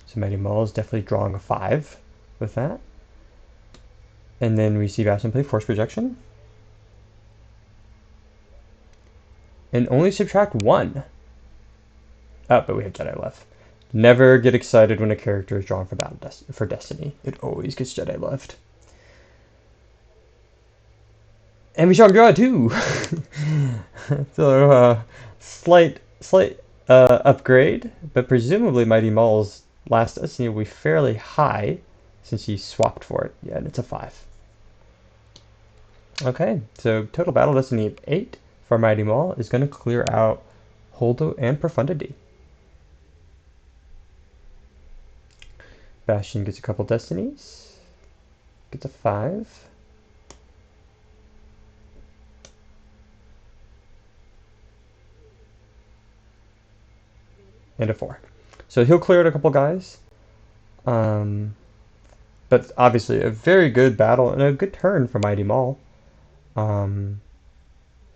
So Mighty Maul is definitely drawing a 5 with that. And then we see Bastian play Force Projection. And only subtract 1. Oh, but we have Jedi left. Never get excited when a character is drawn for battle for Destiny. It always gets Jedi left. And we saw him draw 2! So, slight upgrade, but presumably Mighty Maul's last Destiny will be fairly high since he swapped for it. Yeah, and it's a 5. Okay, so total battle Destiny of 8 for Mighty Maul is going to clear out Holdo and Profundity. Bastian gets a couple destinies. Gets a 5. And a 4. So he'll clear out a couple guys. But obviously a very good battle and a good turn for Mighty Maul.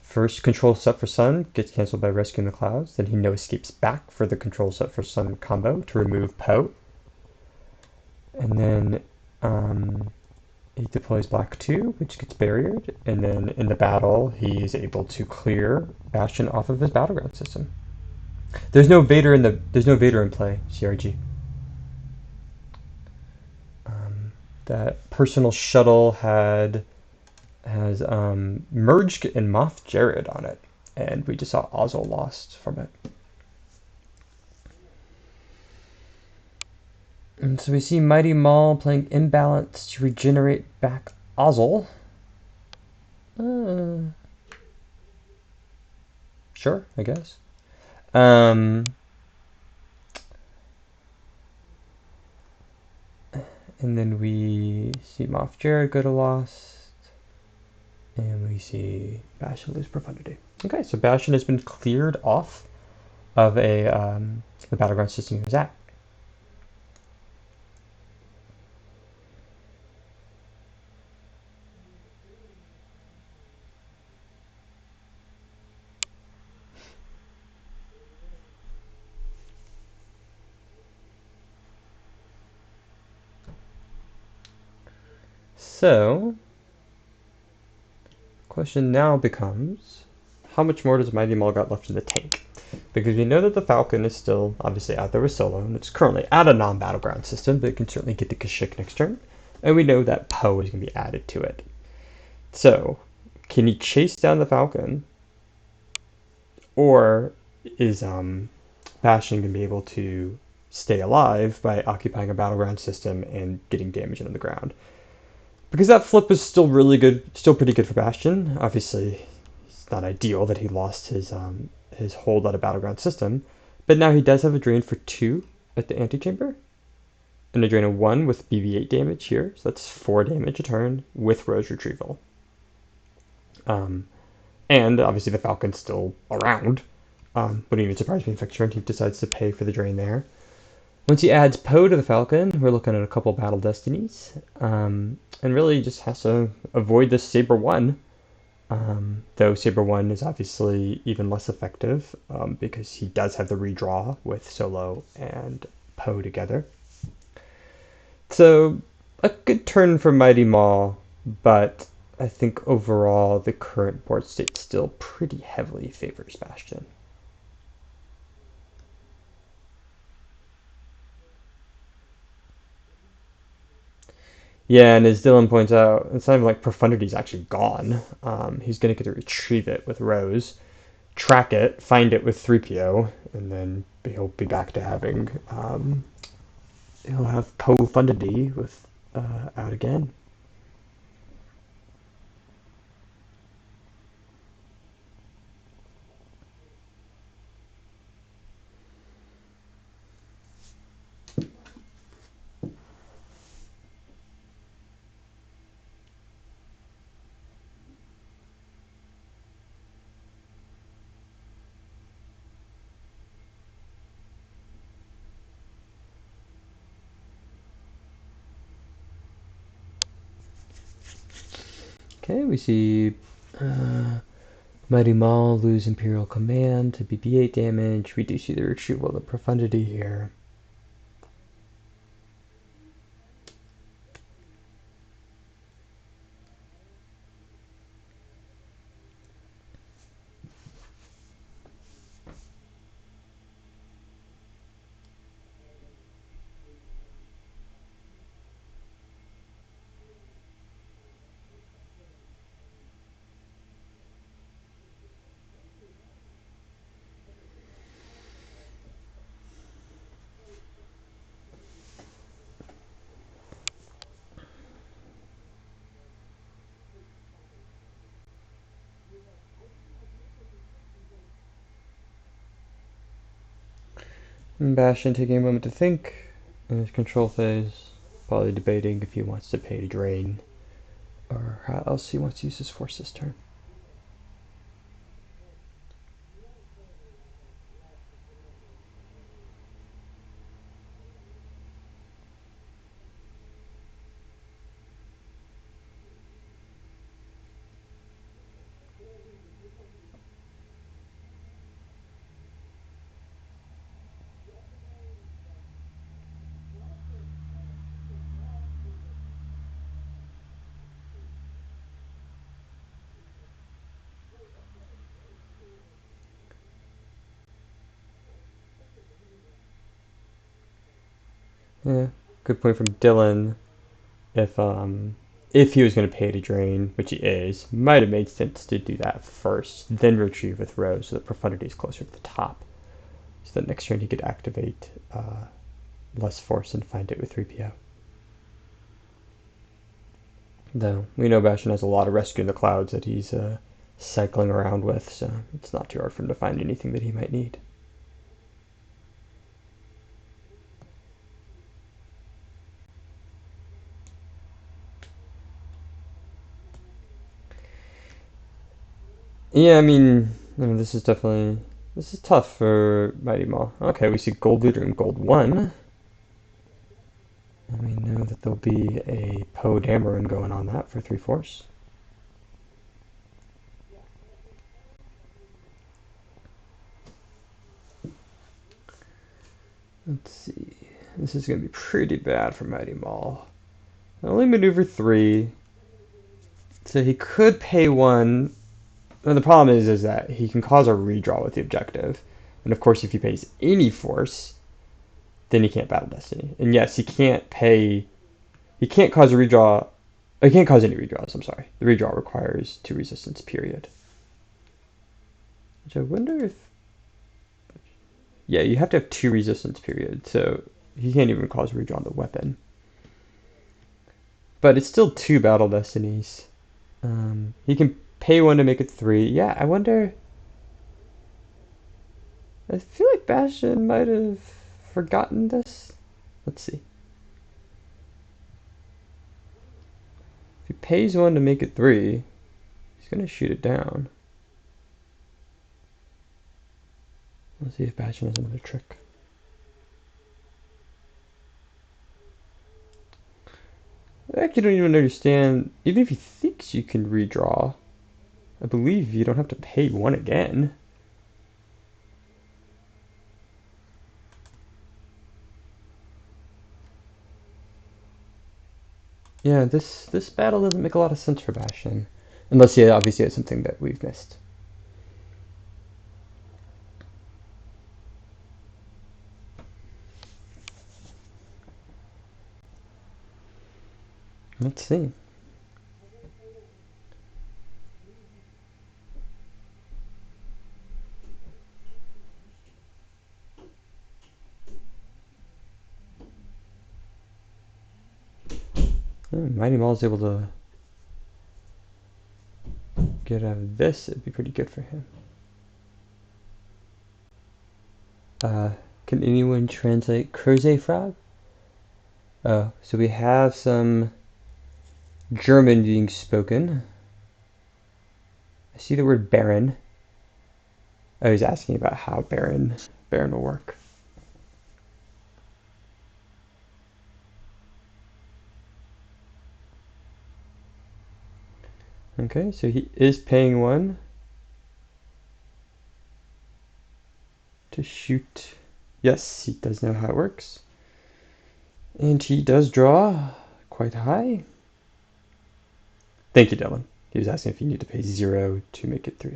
First control set for Sun gets cancelled by rescuing the clouds. Then he no escapes back for the control set for Sun combo to remove Poe. And then he deploys Black 2, which gets barriered. And then in the battle, he is able to clear Bastion off of his battleground system. There's no Vader in play, CRG. That personal shuttle has merged and Moff Jared on it, and we just saw Ozzel lost from it. And so we see Mighty Maul playing Imbalance to regenerate back Ozzel. Sure, I guess. And then we see Moff Jared go to Lost. And we see Bastian lose Profundity. Okay, so Bastian has been cleared off of the battleground system he was at. So, question now becomes, how much more does Mighty Maul got left in the tank? Because we know that the Falcon is still obviously out there with Solo, and it's currently at a non-battleground system, but it can certainly get to Kashyyyk next turn. And we know that Poe is going to be added to it. So, can he chase down the Falcon? Or is Bastion going to be able to stay alive by occupying a battleground system and getting damage into the ground? Because that flip is still really good, still pretty good for Bastion. Obviously, it's not ideal that he lost his hold at a battleground system, but now he does have a drain for 2 at the antechamber, and a drain of 1 with BB-8 damage here, so that's 4 damage a turn with Rose Retrieval. And obviously the Falcon's still around. Wouldn't even surprise me if next turn he decides to pay for the drain there. Once he adds Poe to the Falcon, we're looking at a couple Battle Destinies. And really just has to avoid this Saber 1. Though Saber 1 is obviously even less effective because he does have the redraw with Solo and Poe together. So, a good turn for Mighty Maul, but I think overall the current board state still pretty heavily favors Bastion. Yeah, and as Dylan points out, it's not even like Profundity's actually gone. He's going to get to retrieve it with Rose, track it, find it with 3PO, and then he'll be back to having... he'll have Profundity with out again. Okay, we see Mighty Maul lose Imperial Command to BB-8 damage. We do see the retrieval of the Profundity here. And Bastion taking a moment to think. In his control phase, probably debating if he wants to pay to drain or how else he wants to use his force this turn. Yeah, good point from Dylan. If he was going to pay to drain, which he is, might have made sense to do that first, then retrieve with Rose so that profundity is closer to the top. So that next turn he could activate less force and find it with 3PO. Though we know Bastian has a lot of rescue in the clouds that he's cycling around with, so it's not too hard for him to find anything that he might need. Yeah, I mean, this is tough for Mighty Maul. Okay, we see Gold Looter and Gold 1. And we know that there'll be a Poe Dameron going on that for 3 force. Let's see. This is going to be pretty bad for Mighty Maul. Only maneuver 3. So he could pay 1. And the problem is that he can cause a redraw with the objective. And of course, if he pays any force, then he can't battle Destiny. And yes, he can't cause a redraw. He can't cause any redraws, I'm sorry. The redraw requires 2 resistance, period. Which I wonder if... Yeah, you have to have 2 resistance, period. So he can't even cause a redraw on the weapon. But it's still 2 battle Destinies. He can pay 1 to make it 3. Yeah, I wonder... I feel like Bastian might have forgotten this. Let's see. If he pays 1 to make it 3, he's going to shoot it down. Let's see if Bastian has another trick. I actually don't even understand. Even if he thinks you can redraw, I believe you don't have to pay 1 again. Yeah, this battle doesn't make a lot of sense for Bastian. Unless he obviously has something that we've missed. Let's see. Mighty Maul is able to get out of this. It'd be pretty good for him. Can anyone translate Creuset frog? Oh, so we have some German being spoken. I see the word Baron. I was asking about how Baron will work. Okay, so he is paying 1 to shoot. Yes, he does know how it works. And he does draw quite high. Thank you, Dylan. He was asking if you need to pay 0 to make it 3.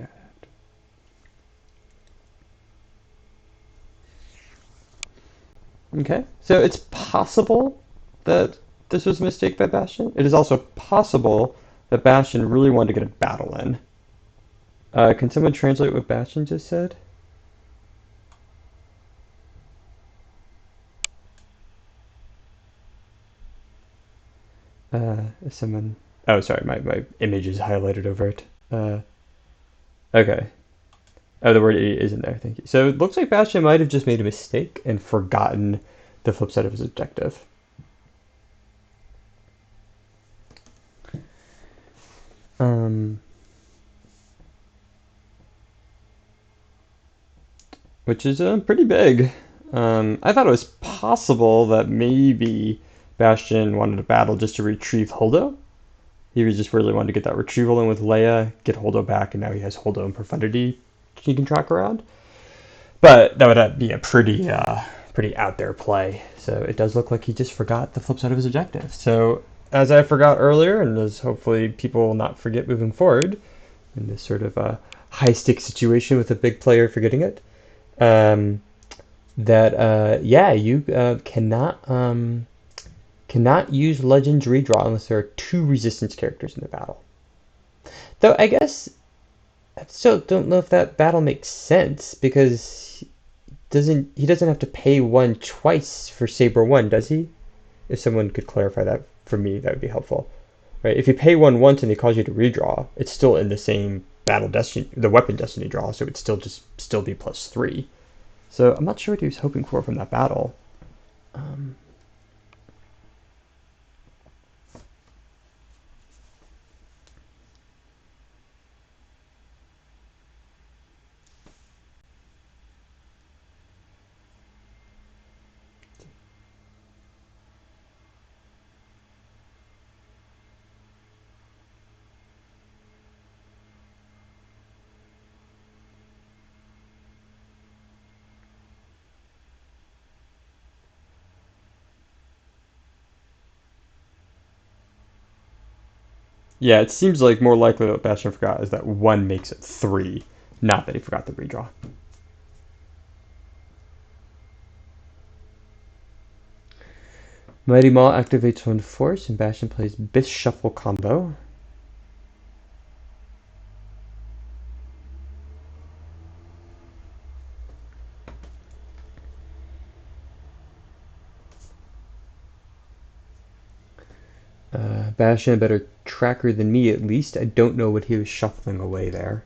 Okay, so it's possible that this was a mistake by Bastian. It is also possible that Bastian really wanted to get a battle in. Can someone translate what Bastian just said? If someone... Oh, sorry, my image is highlighted over it. Okay. Oh, the word isn't there, thank you. So it looks like Bastian might have just made a mistake and forgotten the flip side of his objective. Which is pretty big. I thought it was possible that maybe Bastian wanted a battle just to retrieve Holdo. He was just really wanted to get that retrieval in with Leia, get Holdo back, and now he has Holdo in profundity he can track around. But that would be a pretty out there play. So it does look like he just forgot the flip side of his objective. So as I forgot earlier, and as hopefully people will not forget moving forward in this sort of high stakes situation with a big player forgetting it, you cannot use Legends redraw unless there are 2 resistance characters in the battle. Though I guess I still don't know if that battle makes sense, because he doesn't have to pay 1 twice for Saber 1, does he? If someone could clarify that for me, that would be helpful. Right? If you pay 1 once and he calls you to redraw, it's still in the same battle destiny, the weapon destiny draw, so it'd still be +3. So I'm not sure what he was hoping for from that battle. Yeah, it seems like more likely what Bastian forgot is that 1 makes it 3, not that he forgot the redraw. Mighty Maul activates 1 force, and Bastian plays Bis Shuffle combo. Bastian a better tracker than me, at least. I don't know what he was shuffling away there.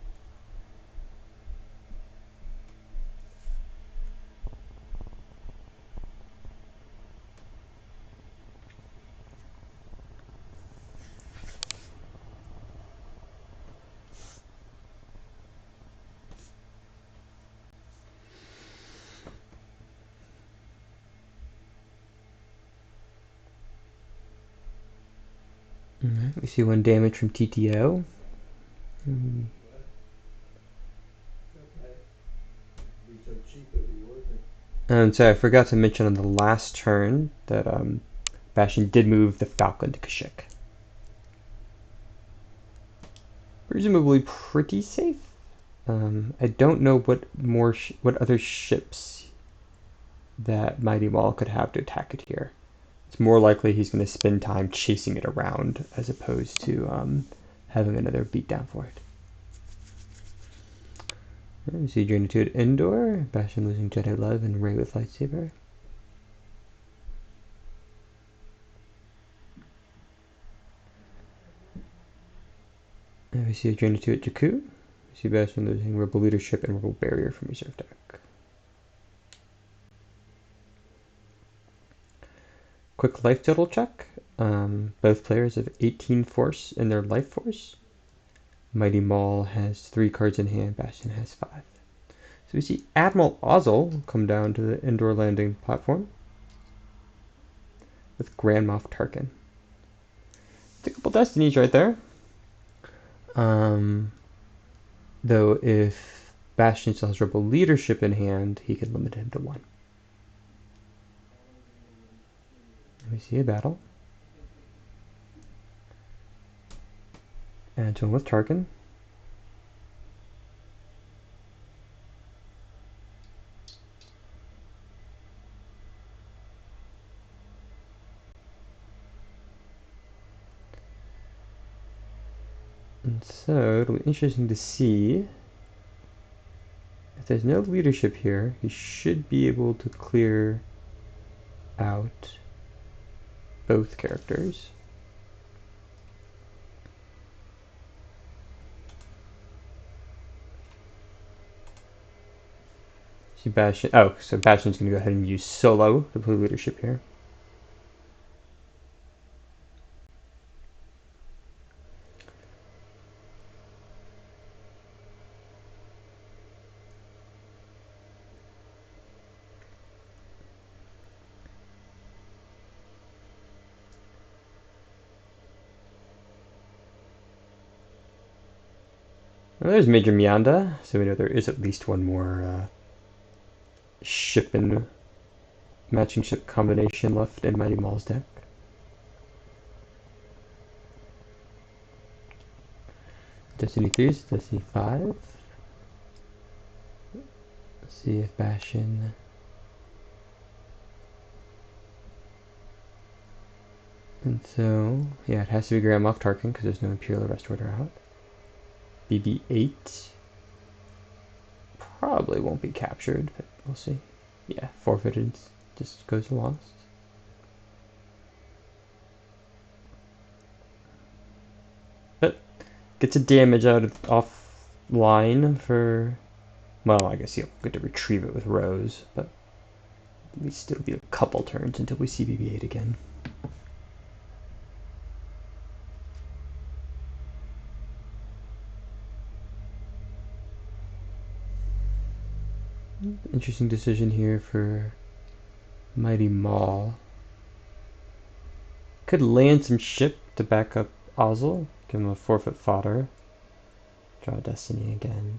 We see 1 damage from TTO. And so I forgot to mention on the last turn that Bastian did move the Falcon to Kashyyyk. Presumably pretty safe. I don't know what other ships that Mighty Maul could have to attack it here. It's more likely he's going to spend time chasing it around as opposed to having another beatdown for it. We see Journey to it Endor, Bastian losing Jedi Love and Rey with lightsaber. And we see a Journey to it Jakku. We see Bastian losing Rebel Leadership and Rebel Barrier from reserve deck. Quick life total check. Both players have 18 force in their life force. Mighty Maul has 3 cards in hand, Bastian has 5. So we see Admiral Ozzel come down to the Endor landing platform with Grand Moff Tarkin. It's a couple destinies right there. Though if Bastian still has Rebel Leadership in hand, he can limit him to 1. We see a battle. Anton with Tarkin. And so it'll be interesting to see if there's no leadership here. He should be able to clear out both characters. See Bastian. Oh, so Bastian's going to go ahead and use solo the blue leadership here. Well, there's Major Mianda, so we know there is at least one more ship and matching ship combination left in Mighty Maul's deck. Destiny 3 is Destiny 5. Let's see if Bastion. And so, yeah, it has to be Grand Moff Tarkin because there's no Imperial Arrest Order out. BB-8 probably won't be captured, but we'll see. Yeah, forfeited, just goes lost. But gets a damage out of offline for, well, I guess he'll get to retrieve it with Rose, but at least it'll be a couple turns until we see BB-8 again. Interesting decision here for Mighty Maul. Could land some ship to back up Ozzel, give him a forfeit fodder, draw Destiny again.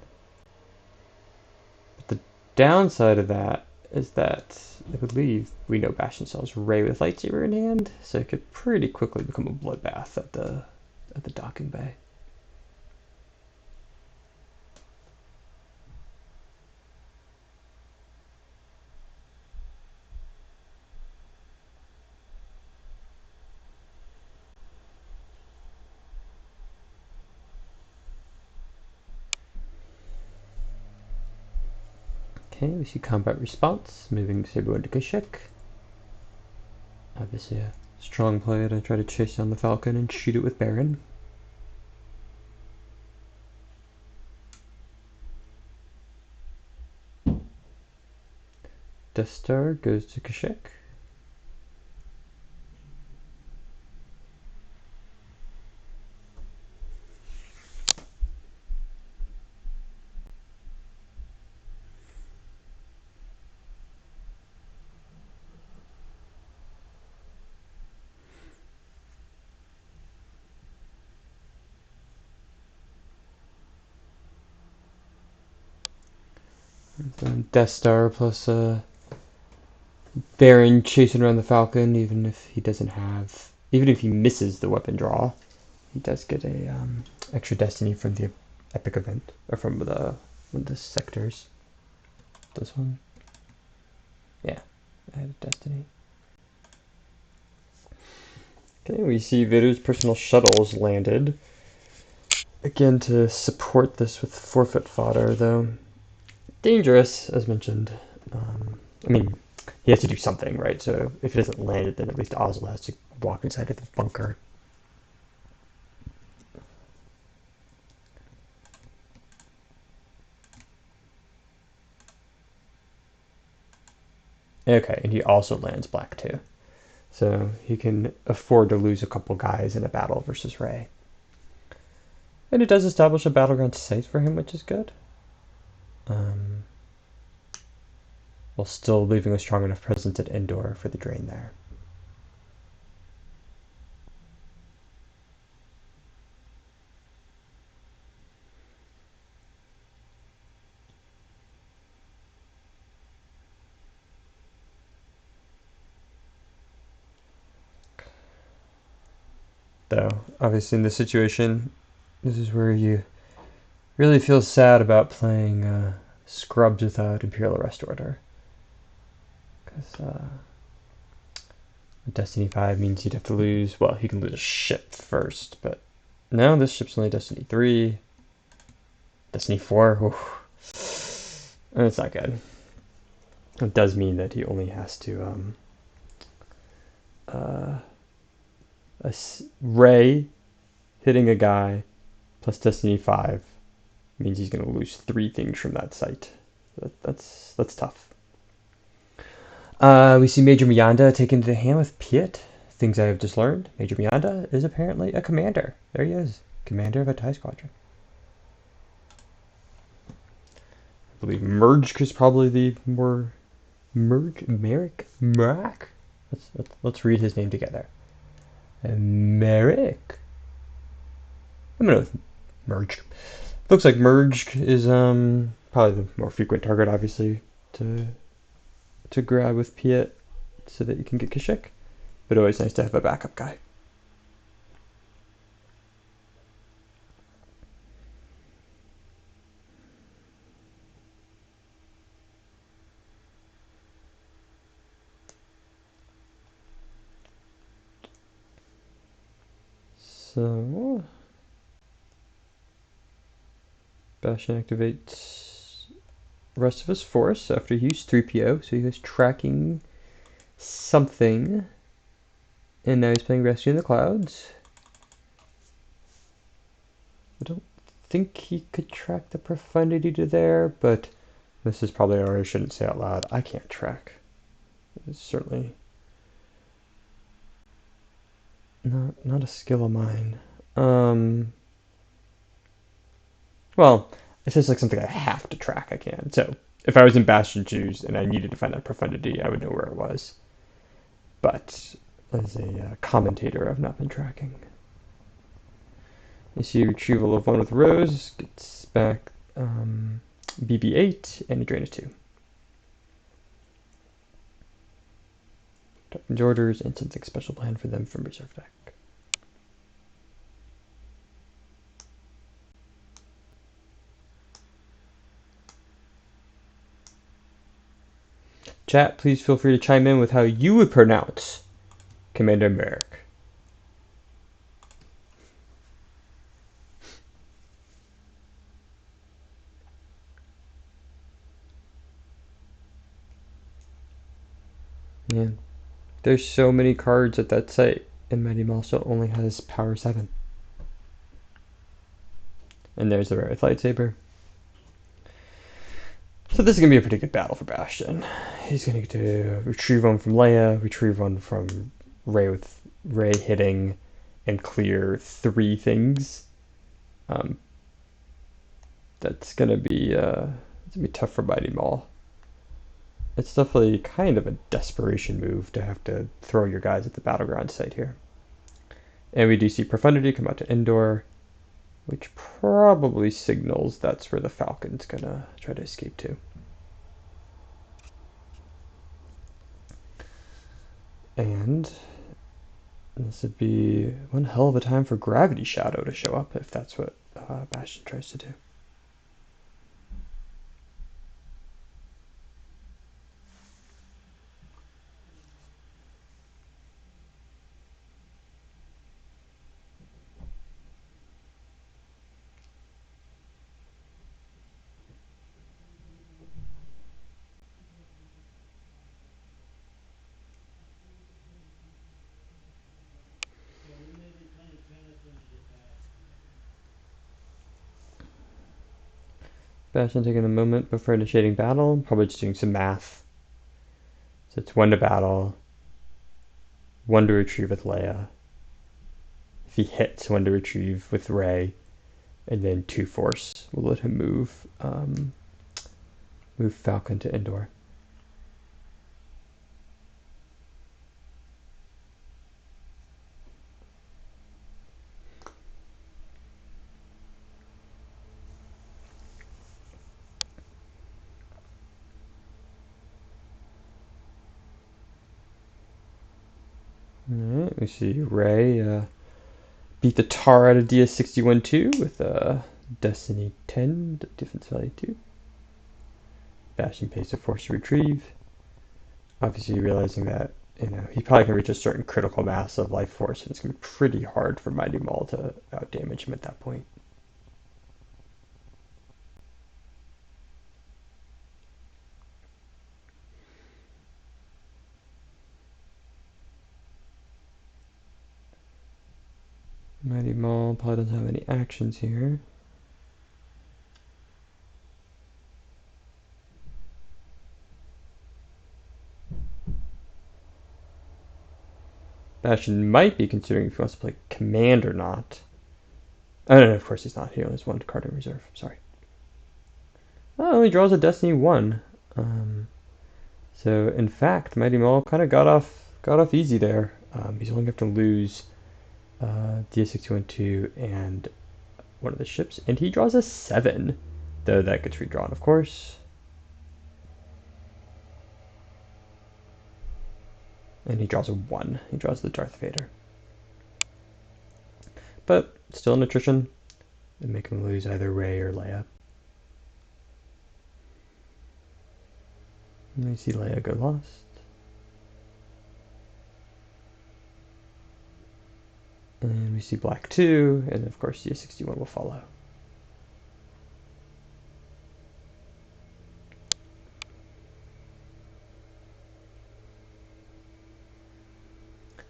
But the downside of that is that I believe we know Bastion sells Ray with lightsaber in hand, so it could pretty quickly become a bloodbath at the docking bay. Okay, we see combat response, moving Cebu into Kashyyyk. Obviously a strong play to try to chase down the Falcon and shoot it with Baron. Death Star goes to Kashyyyk. Death Star plus Baron chasing around the Falcon, even if he misses the weapon draw, he does get a extra Destiny from the epic event, or from one of the sectors. This one, yeah, I had a Destiny. Okay, we see Vader's personal shuttles landed. Again, to support this with forfeit fodder, though. Dangerous, as mentioned. I mean, he has to do something, right? So if it doesn't land it, then at least Ozzel has to walk inside of the bunker. Okay, and he also lands black too. So he can afford to lose a couple guys in a battle versus Rey. And it does establish a battleground site for him, which is good. While still leaving a strong enough presence at Endor for the drain there. Though, obviously in this situation, this is where you really feel sad about playing Scrubs without Imperial Arrest Order. Because Destiny 5 means you'd have to lose, well, he can lose a ship first, but no, this ship's only Destiny 3. Destiny 4, oof. It's not good. It does mean that he only has to, Rey hitting a guy plus Destiny 5 means he's going to lose 3 things from that site. That's tough. We see Major Miyanda taken to the hand with Piet. Things I have just learned. Major Miyanda is apparently a commander. There he is, commander of a TIE squadron. I believe Merg is probably the more Merrick. Let's read his name together. Merrick. I'm gonna go with Merge. Looks like Merge is probably the more frequent target, obviously, to grab with Piet so that you can get Kashyyyk. But always nice to have a backup guy. So Bastian activates rest of his force after he used 3PO, so he was tracking something. And now he's playing Rescue in the Clouds. I don't think he could track the profundity to there, but this is probably what I shouldn't say out loud. I can't track. It's certainly not a skill of mine. Well, it's just like something I have to track. I can. So if I was in Bastion shoes and I needed to find that profundity, I would know where it was. But as a commentator, I've not been tracking. You see retrieval of one with Rose, gets back BB-8, and Adrenus 2. Darkens orders and something special planned for them from reserve deck. Chat, please feel free to chime in with how you would pronounce Commander Merrick. Man, there's so many cards at that site, and Mighty Maul still only has power 7. And there's the Rarith lightsaber. So this is going to be a pretty good battle for Bastian. He's going to get to retrieve one from Leia, retrieve one from Rey with Rey hitting, and clear 3 things. That's going to be tough for Mighty Maul. It's definitely kind of a desperation move to have to throw your guys at the battleground site here. And we do see Profundity come out to Endor, which probably signals that's where the Falcon's gonna try to escape to. And this would be one hell of a time for Gravity Shadow to show up if that's what Bastian tries to do. Bastian taking a moment before initiating battle, probably just doing some math. So it's 1 to battle, 1 to retrieve with Leia. If he hits, 1 to retrieve with Rey, and then 2 force will let him move Falcon to Endor. Alright, we see Rey beat the tar out of DS61-2 with Destiny 10, defense value 2. Bastian pays a force to retrieve. Obviously realizing that he probably can reach a certain critical mass of life force, and it's going to be pretty hard for Mighty Maul to outdamage him at that point. Mighty Maul probably doesn't have any actions here. Bastian might be considering if he wants to play command or not. Oh, no, of course he's not. He only has one card in reserve. Sorry. Oh, he draws a Destiny 1. So, in fact, Mighty Maul kind of got off easy there. He's only going to have to lose DS612 and one of the ships. And he draws a 7, though that gets redrawn, of course. And he draws a 1. He draws the Darth Vader. But still an attrition. And make him lose either Rey or Leia. And we see Leia go lost. And we see black 2, and of course DS61 will follow.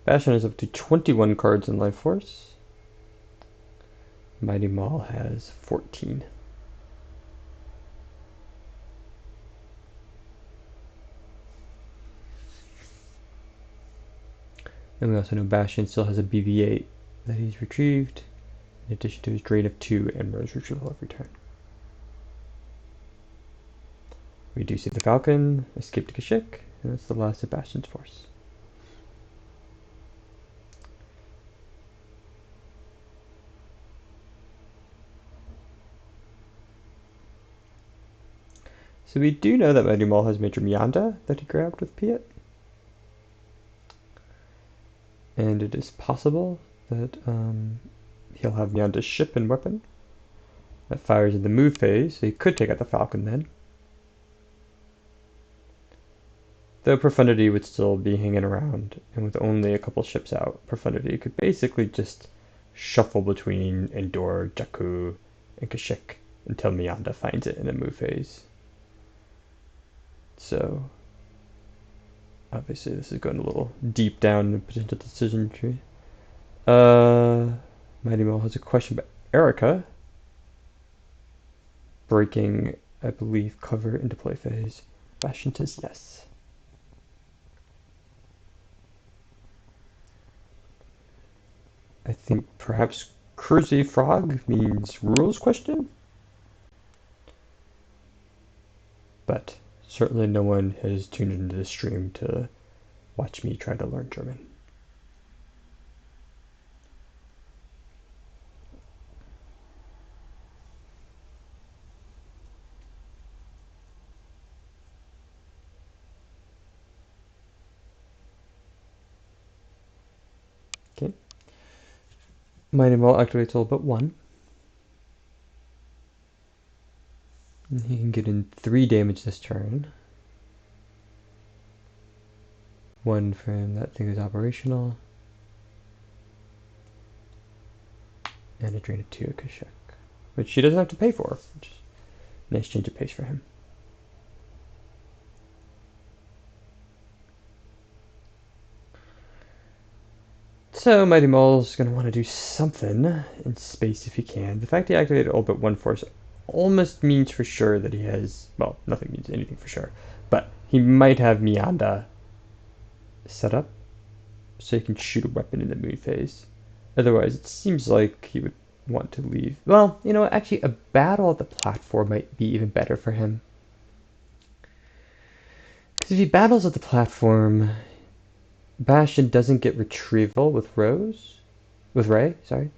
Bastian is up to 21 cards in Life Force. Mighty Maul has 14. And we also know Bastian still has a BB-8 that he's retrieved, in addition to his Drain of 2 and Rose Retrieval every turn. We do see the Falcon escape to Kashyyyk, and that's the last of Bastian's force. So we do know that Mighty Maul has Major Miyanda that he grabbed with Piet. And it is possible that he'll have Miyanda's ship and weapon. That fires in the move phase, so he could take out the Falcon then. Though Profundity would still be hanging around, and with only a couple ships out, Profundity could basically just shuffle between Endor, Jakku, and Kashyyyk until Miyanda finds it in the move phase. So, obviously this is going a little deep down in the potential decision tree. Mighty Maul has a question about Erica breaking, I believe, cover into play phase. Bastian says yes. I think perhaps Cruzy Frog means rules question? But certainly no one has tuned into the stream to watch me try to learn German. Okay. Mighty Maul activates all but 1. And he can get in 3 damage this turn. 1 from that thing is operational. And a drain of 2 at Kashyyyk, which she doesn't have to pay for, which is a nice change of pace for him. So Mighty Maul's going to want to do something in space if he can. The fact he activated all but 1 force almost means for sure that he has, well, nothing means anything for sure, but he might have Miyanda set up so he can shoot a weapon in the mood phase. Otherwise, it seems like he would want to leave. Well, you know, actually, a battle at the platform might be even better for him. Because if he battles at the platform, Bastian doesn't get retrieval with Rey, sorry.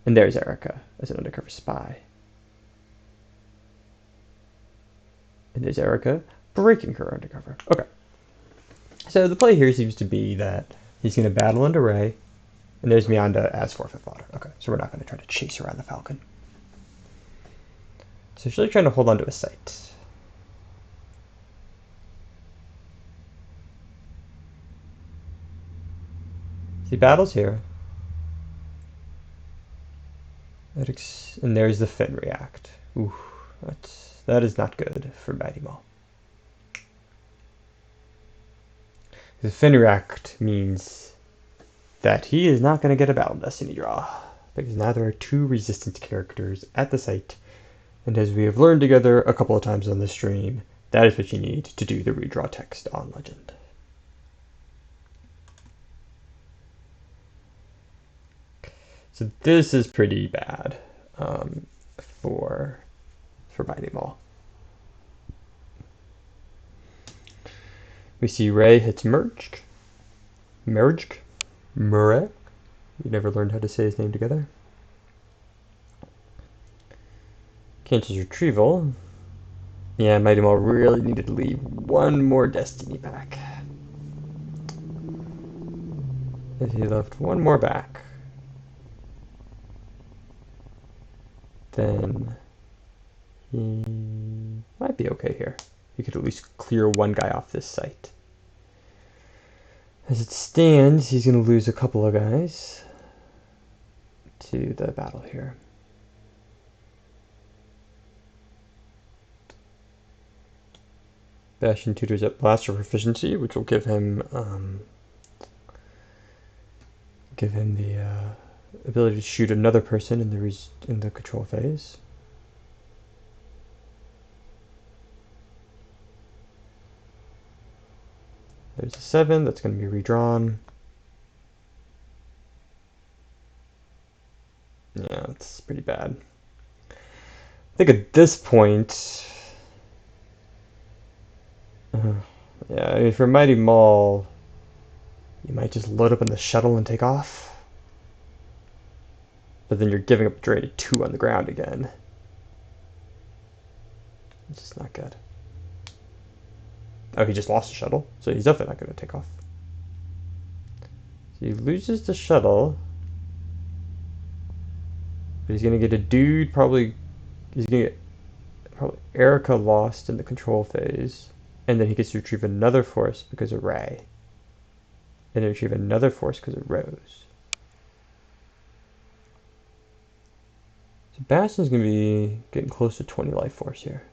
And there's Erica as an undercover spy. And there's Erica breaking her undercover. Okay. So the play here seems to be that he's going to battle into Rey, and there's Miyanda as forfeit fodder. Okay, so we're not going to try to chase around the Falcon. So he's really trying to hold on to a site. He battles here. And there's the Fin react. Ooh, that is not good for Mighty Maul. The Fin react means that he is not going to get a Battle Destiny draw, because now there are 2 resistance characters at the site, and as we have learned together a couple of times on the stream, that is what you need to do the redraw text on Legend. So this is pretty bad for mighty maul. We see Ray hits merged. Merged? Murek? We never learned how to say his name together. Cancels retrieval. Yeah, mighty maul really needed to leave one more destiny back. If he left one more back, then he might be okay here. He could at least clear one guy off this site. As it stands, he's going to lose a couple of guys to the battle here. Bastian tutors up blaster proficiency, which will give him the ability to shoot another person in the control phase. There's a 7 that's going to be redrawn. Yeah, it's pretty bad. I think at this point, yeah, I mean, for Mighty Maul, you might just load up on the shuttle and take off. But then you're giving up drain at 2 on the ground again. It's just not good. Oh, he just lost the shuttle, so he's definitely not going to take off. So he loses the shuttle. But he's going to get a dude, probably... He's going to get probably Erica lost in the control phase. And then he gets to retrieve another force because of Ray. And then retrieve another force because of Rose. So Bastian's going to be getting close to 20 life force here.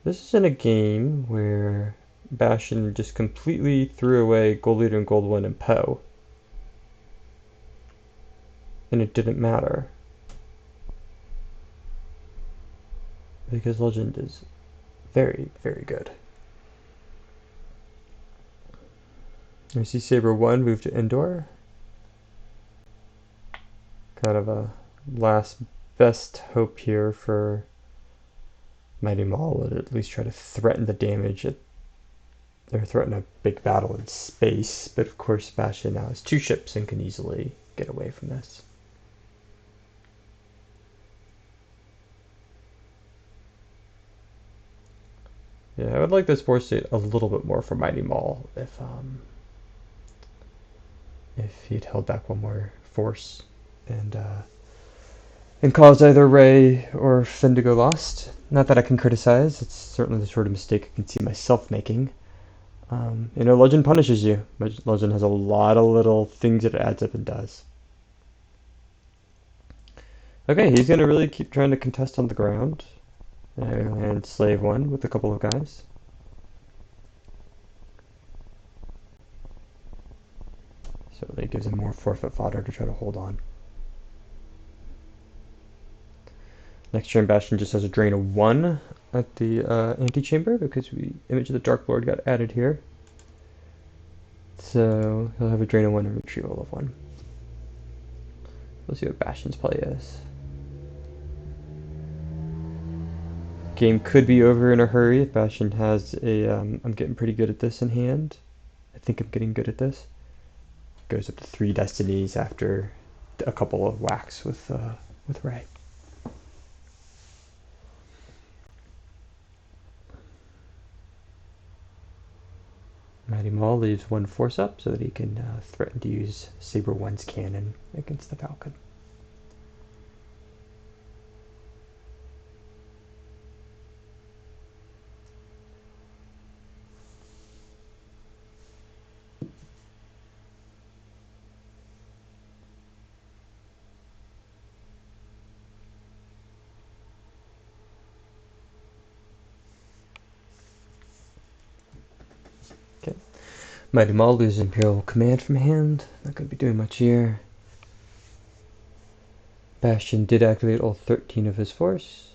This is in a game where Bastian just completely threw away Gold Leader and Gold 1 and Poe. And it didn't matter. Because Legend is very, very good. I see Saber 1 move to indoor. Kind of a last best hope here for Mighty Maul would at least try to threaten the damage or threaten a big battle in space, but of course Bastian now has 2 ships and can easily get away from this. Yeah, I would like this force state a little bit more for Mighty Maul if he'd held back one more force and caused either Ray or Finn to go lost. Not that I can criticize, it's certainly the sort of mistake I can see myself making. You know, Legend punishes you. Legend has a lot of little things that it adds up and does. Okay, he's going to really keep trying to contest on the ground. And Slave 1 with a couple of guys. Certainly gives him more forfeit fodder to try to hold on. Next turn, Bastian just has a drain of 1 at the antechamber because Image of the Dark Lord got added here. So he'll have a drain of 1 and retrieval of 1. We'll see what Bastian's play is. Game could be over in a hurry if Bastian has a... I'm getting pretty good at this in hand. I think I'm getting good at this. Goes up to 3 destinies after a couple of whacks with Ray. Mighty Maul leaves 1 force up so that he can threaten to use Saber 1's cannon against the Falcon. Okay. Mighty Maul loses Imperial Command from hand. Not going to be doing much here. Bastian did activate all 13 of his force.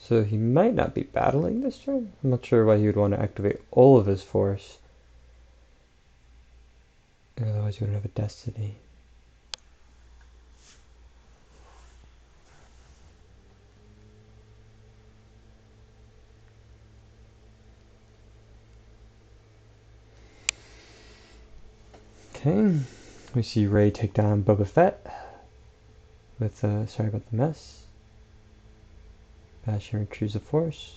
So he might not be battling this turn. I'm not sure why he would want to activate all of his force. Otherwise he wouldn't have a destiny. Okay, we see Rey take down Boba Fett with, sorry about the mess. Bastian retrieves the force.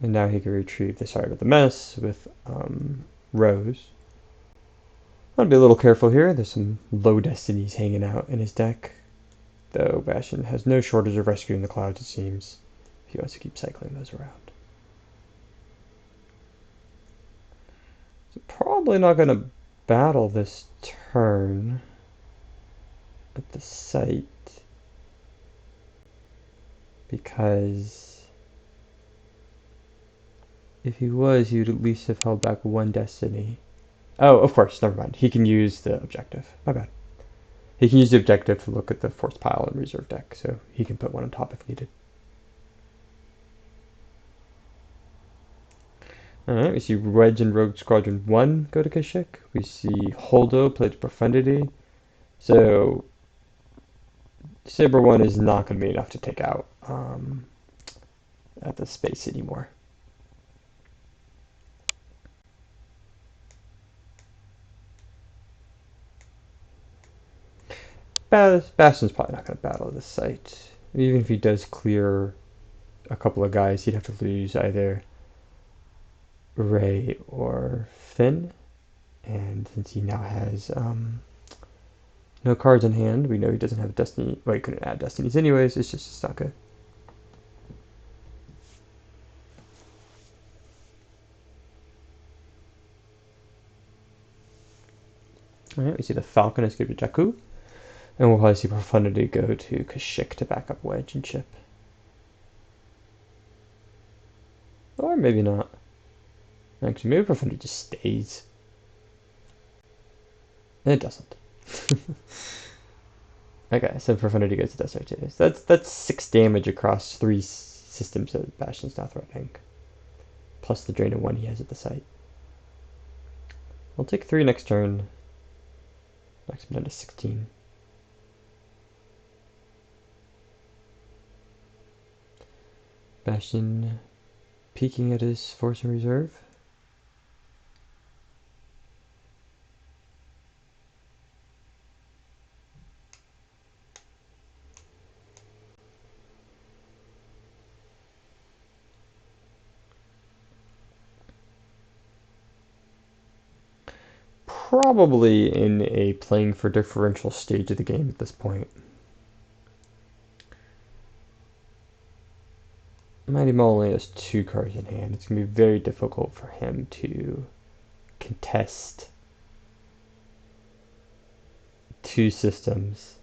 And now he can retrieve the sorry about the mess with Rose. I'll be a little careful here. There's some low destinies hanging out in his deck. Though Bastian has no shortage of rescuing the clouds, it seems. He wants to keep cycling those around. So probably not going to battle this turn at the site. Because if he was, he would at least have held back one destiny. Oh, of course, never mind. He can use the objective. My bad. He can use the objective to look at the force pile and reserve deck, so he can put one on top if needed. Alright, we see Wedge and Rogue Squadron 1 go to Kashyyyk. We see Holdo play to Profundity. So, Saber 1 is not going to be enough to take out at the space anymore. Bastion's probably not going to battle this site. Even if he does clear a couple of guys, he'd have to lose either Rey or Finn. And since he now has no cards in hand, we know he doesn't have a destiny. Well, he couldn't add destinies anyways. It's not good. Alright, we see the Falcon escape to Jakku. And we'll probably see Profundity go to Kashyyyk to back up Wedge and Chip. Or maybe not. Actually, maybe Profundity just stays. It doesn't. Okay, so Profundity goes to Desert too. So that's 6 damage across 3 systems that Bastion's now threatening. Plus the drain of 1 he has at the site. I'll take 3 next turn. Knocks him down to 16. Bastian peeking at his force in reserve. Probably in a playing for differential stage of the game at this point. Mighty Maul only has 2 cards in hand. It's going to be very difficult for him to contest 2 systems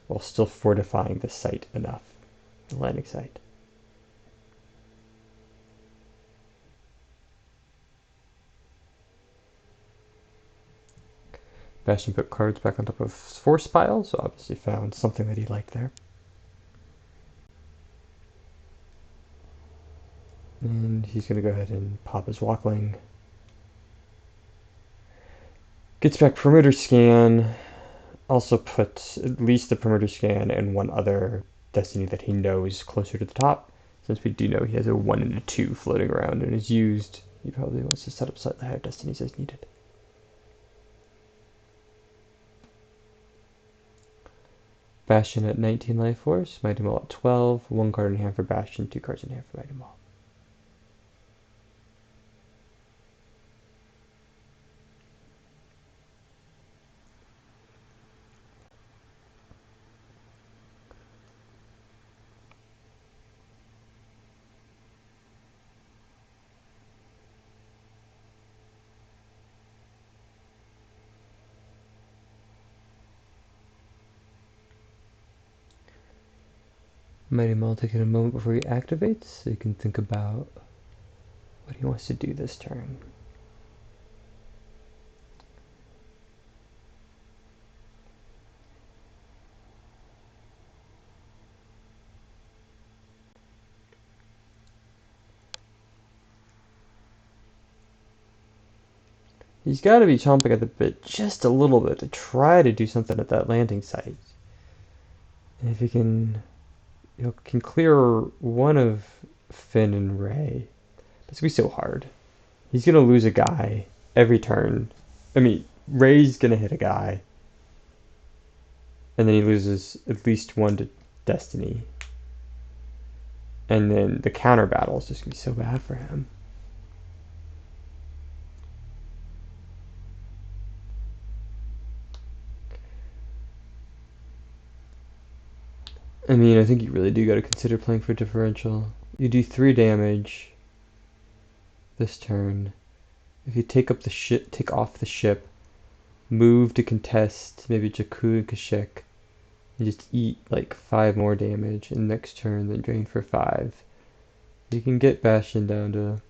while still fortifying the site enough, the landing site. Bastian put cards back on top of his force pile, so obviously found something that he liked there. And he's going to go ahead and pop his Walkling. Gets back Perimeter Scan. Also puts at least the Perimeter Scan and 1 other Destiny that he knows closer to the top. Since we do know he has a 1 and a 2 floating around and is used, he probably wants to set up slightly higher Destinies as needed. Bastion at 19 life force, Mighty Maul at 12, 1 card in hand for Bastion, 2 cards in hand for Mighty Maul. Mighty Maul taking a moment before he activates, so you can think about what he wants to do this turn. He's got to be chomping at the bit just a little bit to try to do something at that landing site. And if he can clear one of Finn and Ray, it's gonna be so hard. He's gonna lose a guy every turn. I mean, Ray's gonna hit a guy, and then he loses at least one to Destiny. And then the counter battle is just gonna be so bad for him. I mean, I think you really do got to consider playing for differential. You do 3 damage this turn. If you take off the ship, move to contest maybe Jakku and Kashyyyk, and just eat like 5 more damage, and next turn then drain for 5. You can get Bastian down to a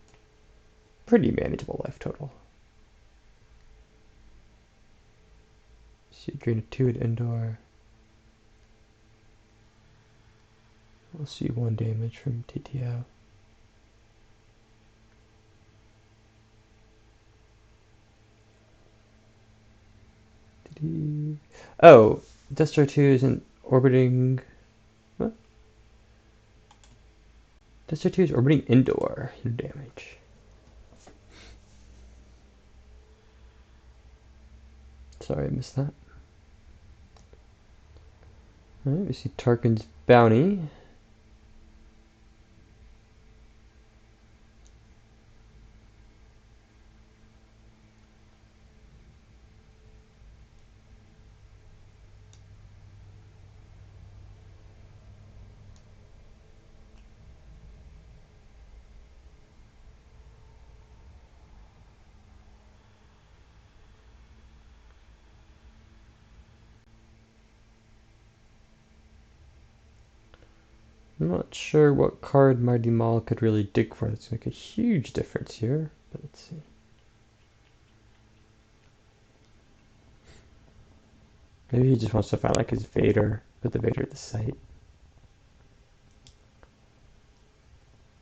pretty manageable life total. So you drain a 2 at Endor. We'll see 1 damage from TTO. Oh, Death Star 2 isn't orbiting. What? Death Star 2 is orbiting Endor. No damage. Sorry, I missed that. Alright, we see Tarkin's bounty. I'm not sure what card Mighty Maul could really dig for. It's make a huge difference here, but let's see. Maybe he just wants to find like his Vader, put the Vader at the site.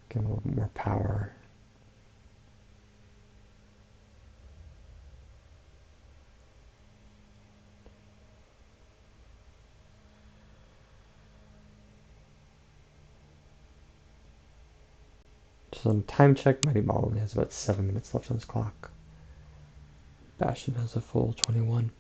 Give him a little bit more power. Just on time check, Mighty Maul only has about 7 minutes left on his clock. Bastian has a full 21.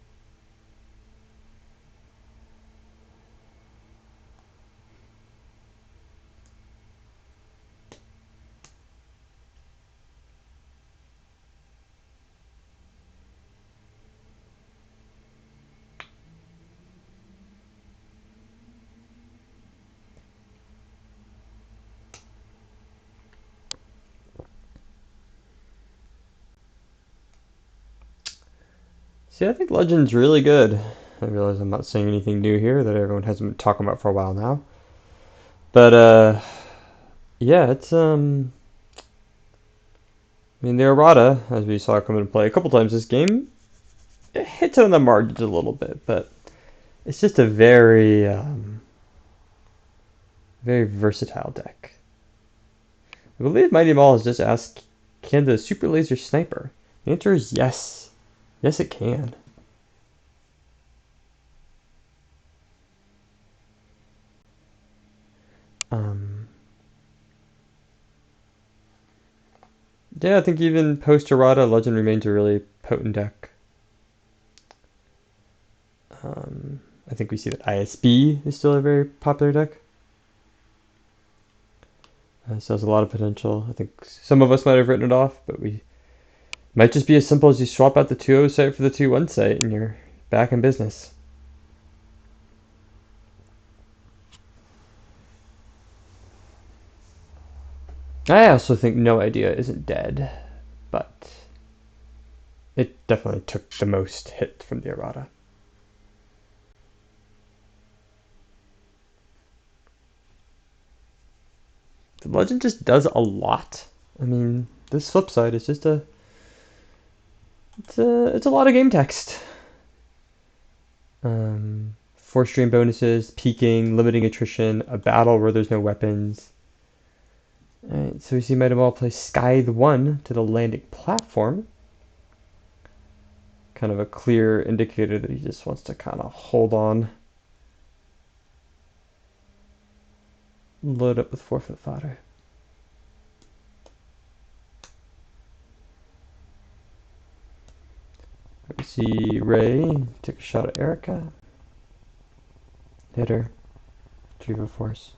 See, I think Legend's really good. I realize I'm not saying anything new here that everyone hasn't been talking about for a while now. But, yeah, it's, I mean, the errata, as we saw come into play a couple times this game, it hits on the margins a little bit, but it's just a very, very versatile deck. I believe Mighty Maul has just asked, can the Super Laser Sniper? The answer is yes. Yes, it can. Yeah, I think even post errata, Legend remains a really potent deck. I think we see that ISB is still a very popular deck. So has a lot of potential. I think some of us might have written it off, but we might just be as simple as you swap out the 2-0 site for the 2-1 site and you're back in business. I also think No Idea isn't dead, but it definitely took the most hit from the errata. The Legend just does a lot. I mean, this flip side is just it's a lot of game text. 4-stream bonuses, peaking, limiting attrition, a battle where there's no weapons. Alright, so we see Mighty Maul play Scythe 1 to the landing platform. kind of a clear indicator that he just wants to kind of hold on. Load up with 4-foot fodder. We see Ray take a shot at Erica. Hit her. Retrieval force.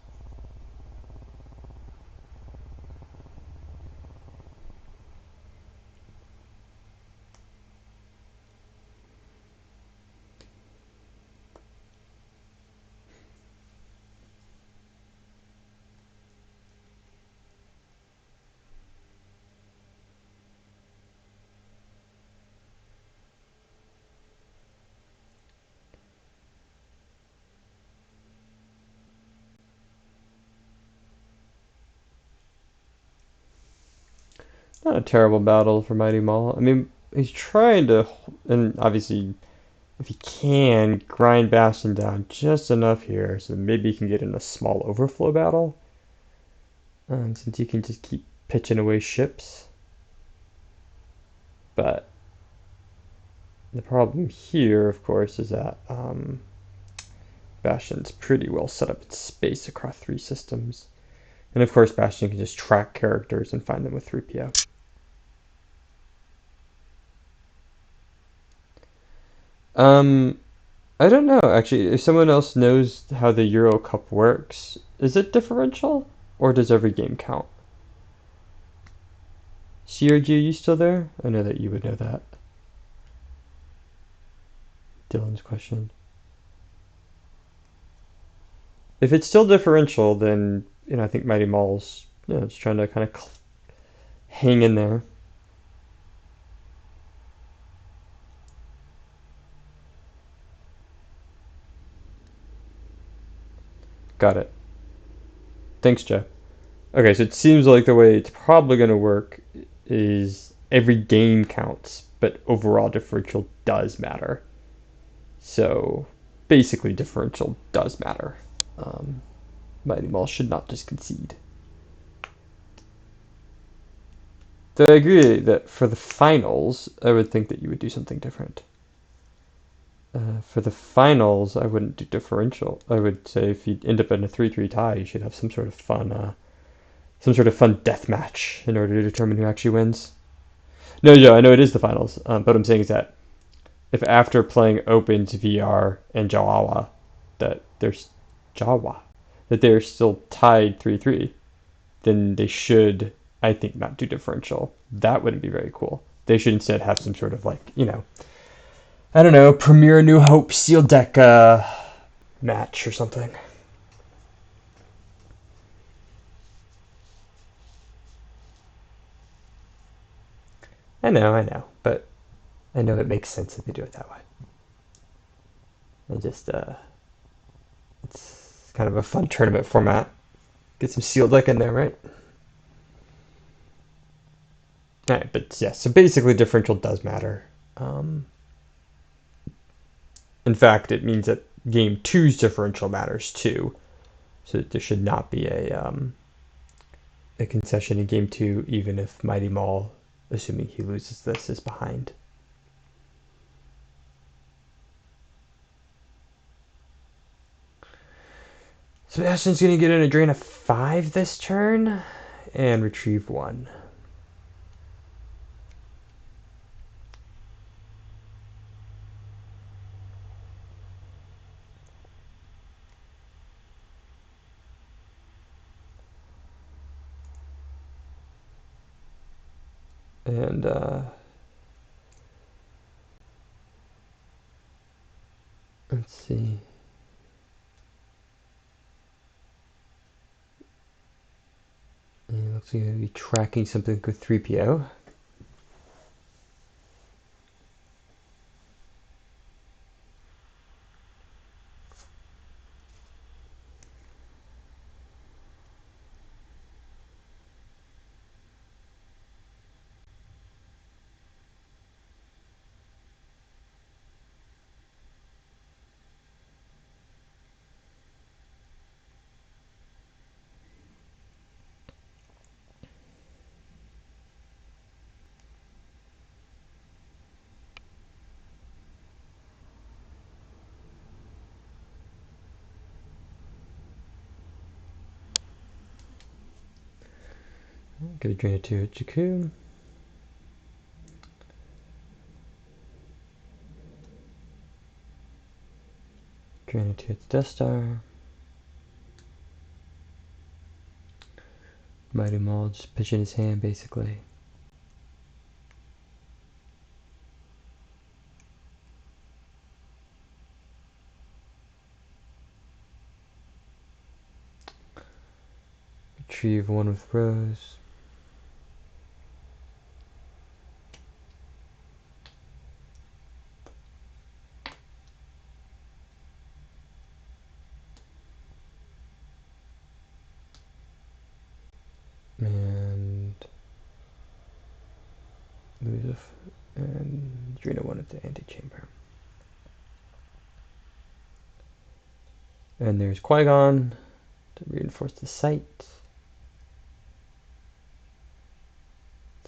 Not a terrible battle for Mighty Maul. I mean, he's trying to, and obviously, if he can, grind Bastian down just enough here, so maybe he can get in a small overflow battle. Since you can just keep pitching away ships. But the problem here, of course, is that Bastion's pretty well set up its space across 3 systems. And of course, Bastian can just track characters and find them with 3PO. I don't know, actually. If someone else knows how the Euro Cup works, is it differential? Or does every game count? CRG, are you still there? I know that you would know that. Dylan's question. If it's still differential, then I think Mighty Maul's just trying to kind of hang in there. Got it. Thanks, Jeff. Okay, so it seems like the way it's probably going to work is every game counts, but overall differential does matter. So basically, differential does matter. Mighty Maul should not just concede. Though I agree that for the finals, I would think that you would do something different. For the finals, I wouldn't do differential. I would say if you end up in a 3-3 tie, you should have some sort of fun death match in order to determine who actually wins. No, Joe, I know it is the finals, but what I'm saying is that if after playing Opens, VR, and Jawa, that there's Jawa, that they're still tied 3-3, then they should, I think, not do differential. That wouldn't be very cool. They should instead have some sort of I don't know, Premier New Hope Seal Deck match or something. I know, but I know it makes sense if they do it that way. And just, it's kind of a fun tournament format. Get some Seal Deck in there, right? Alright, but yeah, so basically differential does matter. In fact, it means that game two's differential matters too. So there should not be a concession in game two, even if Mighty Maul, assuming he loses this, is behind. So Bastian's going to get in a drain of 5 this turn and retrieve 1. And let's see. And looks like we're going to be tracking something with 3PO. Get a drain of 2 at Jakku. Drain of 2 at Death Star. Mighty Maul just pitching his hand basically. Retrieve 1 with Rose. And lose and Drina 1 at the antechamber. And there's Qui-Gon to reinforce the site.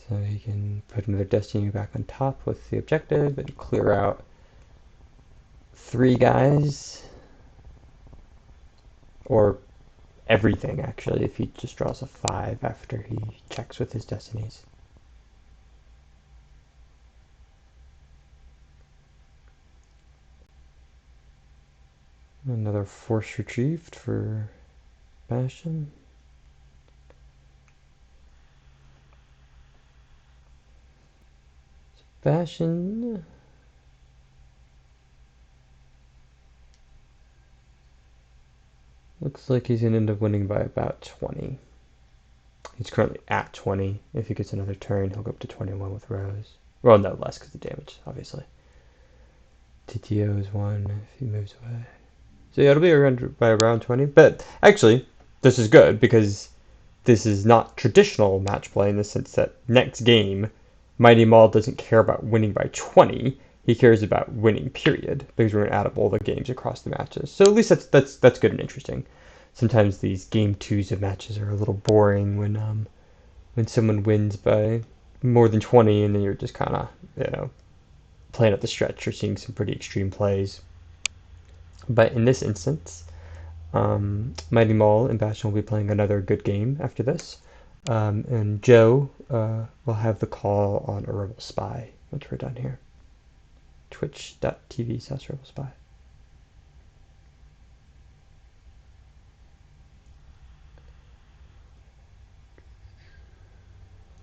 So he can put another Destiny back on top with the objective and clear out 3 guys. Or everything, actually, if he just draws a 5 after he checks with his Destinies. Another force retrieved for Bastian. Bastian looks like he's going to end up winning by about 20. He's currently at 20. If he gets another turn, he'll go up to 21 with Rose. Well, no, less because of the damage, obviously. TTO is 1 if he moves away. So yeah, it'll be around by around 20. But actually, this is good because this is not traditional match play in the sense that next game, Mighty Maul doesn't care about winning by 20. He cares about winning, period, because we're going to add up all the games across the matches. So at least that's good and interesting. Sometimes these game 2s of matches are a little boring when someone wins by more than 20 and then you're just kind of, playing up the stretch or seeing some pretty extreme plays. But in this instance, Mighty Maul and Bastian will be playing another good game after this. And Joe will have the call on a Rebel Spy once we're done here. Twitch.tv/Rebel Spy.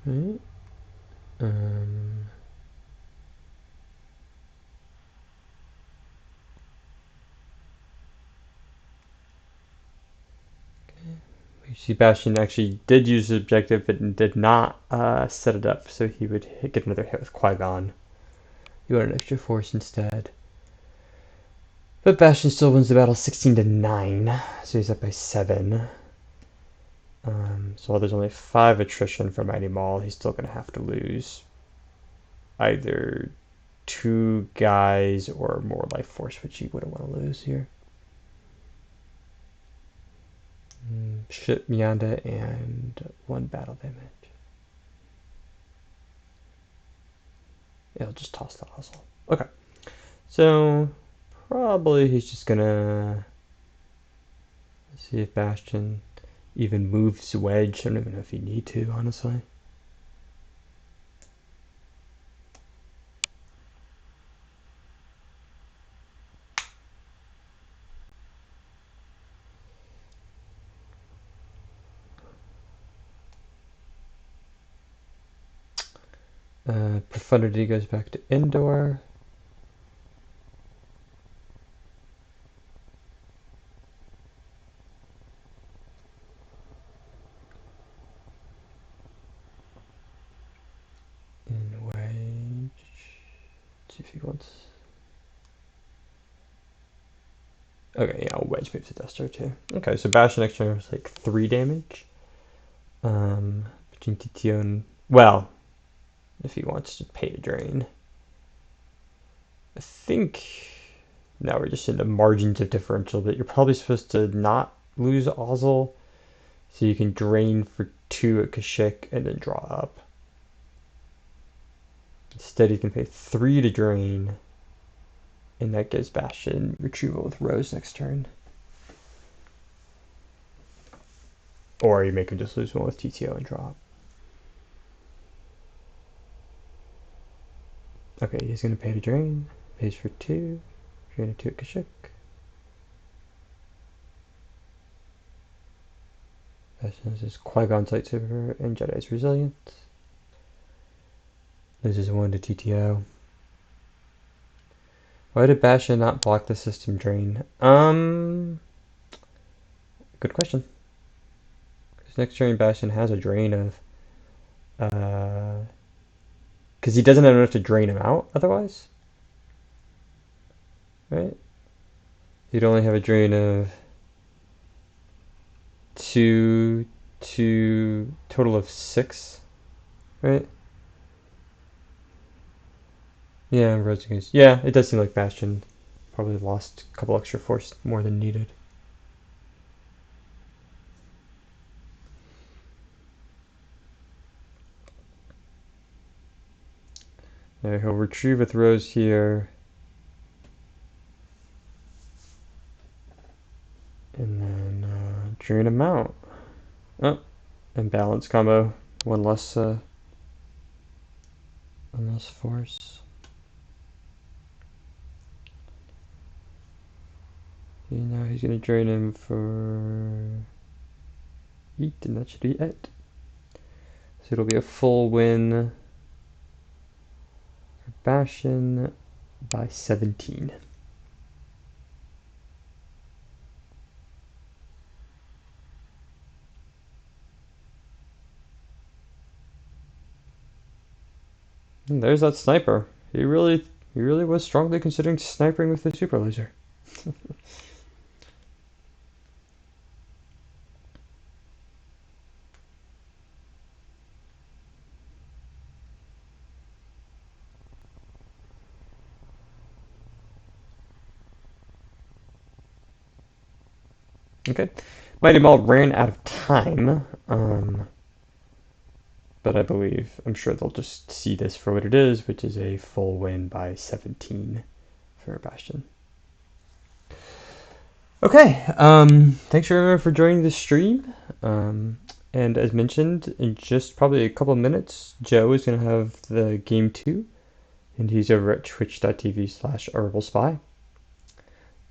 Right. We see Bastian actually did use his objective, but did not set it up so he would get another hit with Qui-Gon. He wanted an extra force instead. But Bastian still wins the battle 16-9, so he's up by 7. So while there's only 5 attrition for Mighty Maul, he's still going to have to lose either 2 guys or more life force, which he wouldn't want to lose here. Ship Mianda and 1 battle damage. It'll just toss the hustle. Okay. So probably he's just gonna see if Bastian even moves Wedge. I don't even know if you need to, honestly. Profundity goes back to Indoor. In Wedge. Let's see if he wants. Okay, yeah, Wedge moves to Death Star too. Okay, so Bastian next turn was like 3 damage. Between TTO and. Well, if he wants to pay to drain. I think now we're just in the margins of differential that you're probably supposed to not lose Ozzel, so you can drain for 2 at Kashyyyk and then draw up. Instead, you can pay 3 to drain, and that gives Bastian retrieval with Rose next turn. Or you make him just lose 1 with TTO and draw up. Okay, he's gonna pay to drain. Pays for 2. Drain a 2 at Kashuk. Bastian is Qui-Gon's lightsaber and Jedi's resilient. Loses 1 to TTO. Why did Bastian not block the system drain? Good question. Because next turn Bastian has a drain of, because he doesn't have enough to drain him out otherwise, right? He'd only have a drain of 2 to total of 6, right? Yeah, Rose. Yeah, it does seem like Bastion probably lost a couple extra force more than needed. There, he'll retrieve with Rose here. And then drain him out. Oh, and balance combo. One less force. You know he's gonna drain him for 8, and that should be it. So it'll be a full win for Bastion by 17. And there's that sniper. He really was strongly considering sniping with the super laser. Okay, Mighty Maul ran out of time, but I'm sure they'll just see this for what it is, which is a full win by 17 for Bastion. Okay, thanks everyone for joining the stream. And as mentioned, in just probably a couple of minutes, Joe is going to have the game 2, and he's over at twitch.tv/herbal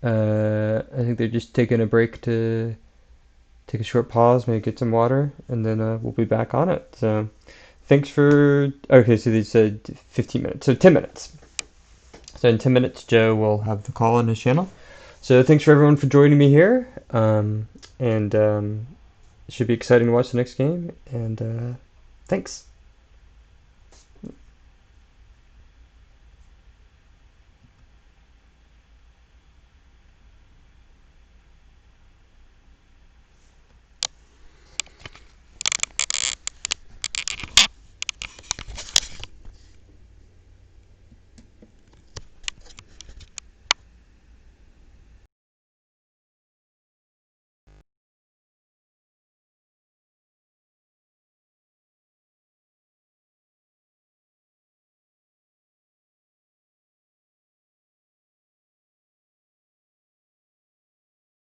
I think they're just taking a break to take a short pause, maybe get some water, and then we'll be back on it. So thanks for... Okay, so they said 15 minutes, so 10 minutes. So in 10 minutes, Joe will have the call on his channel. So thanks for everyone for joining me here, and it should be exciting to watch the next game, and thanks.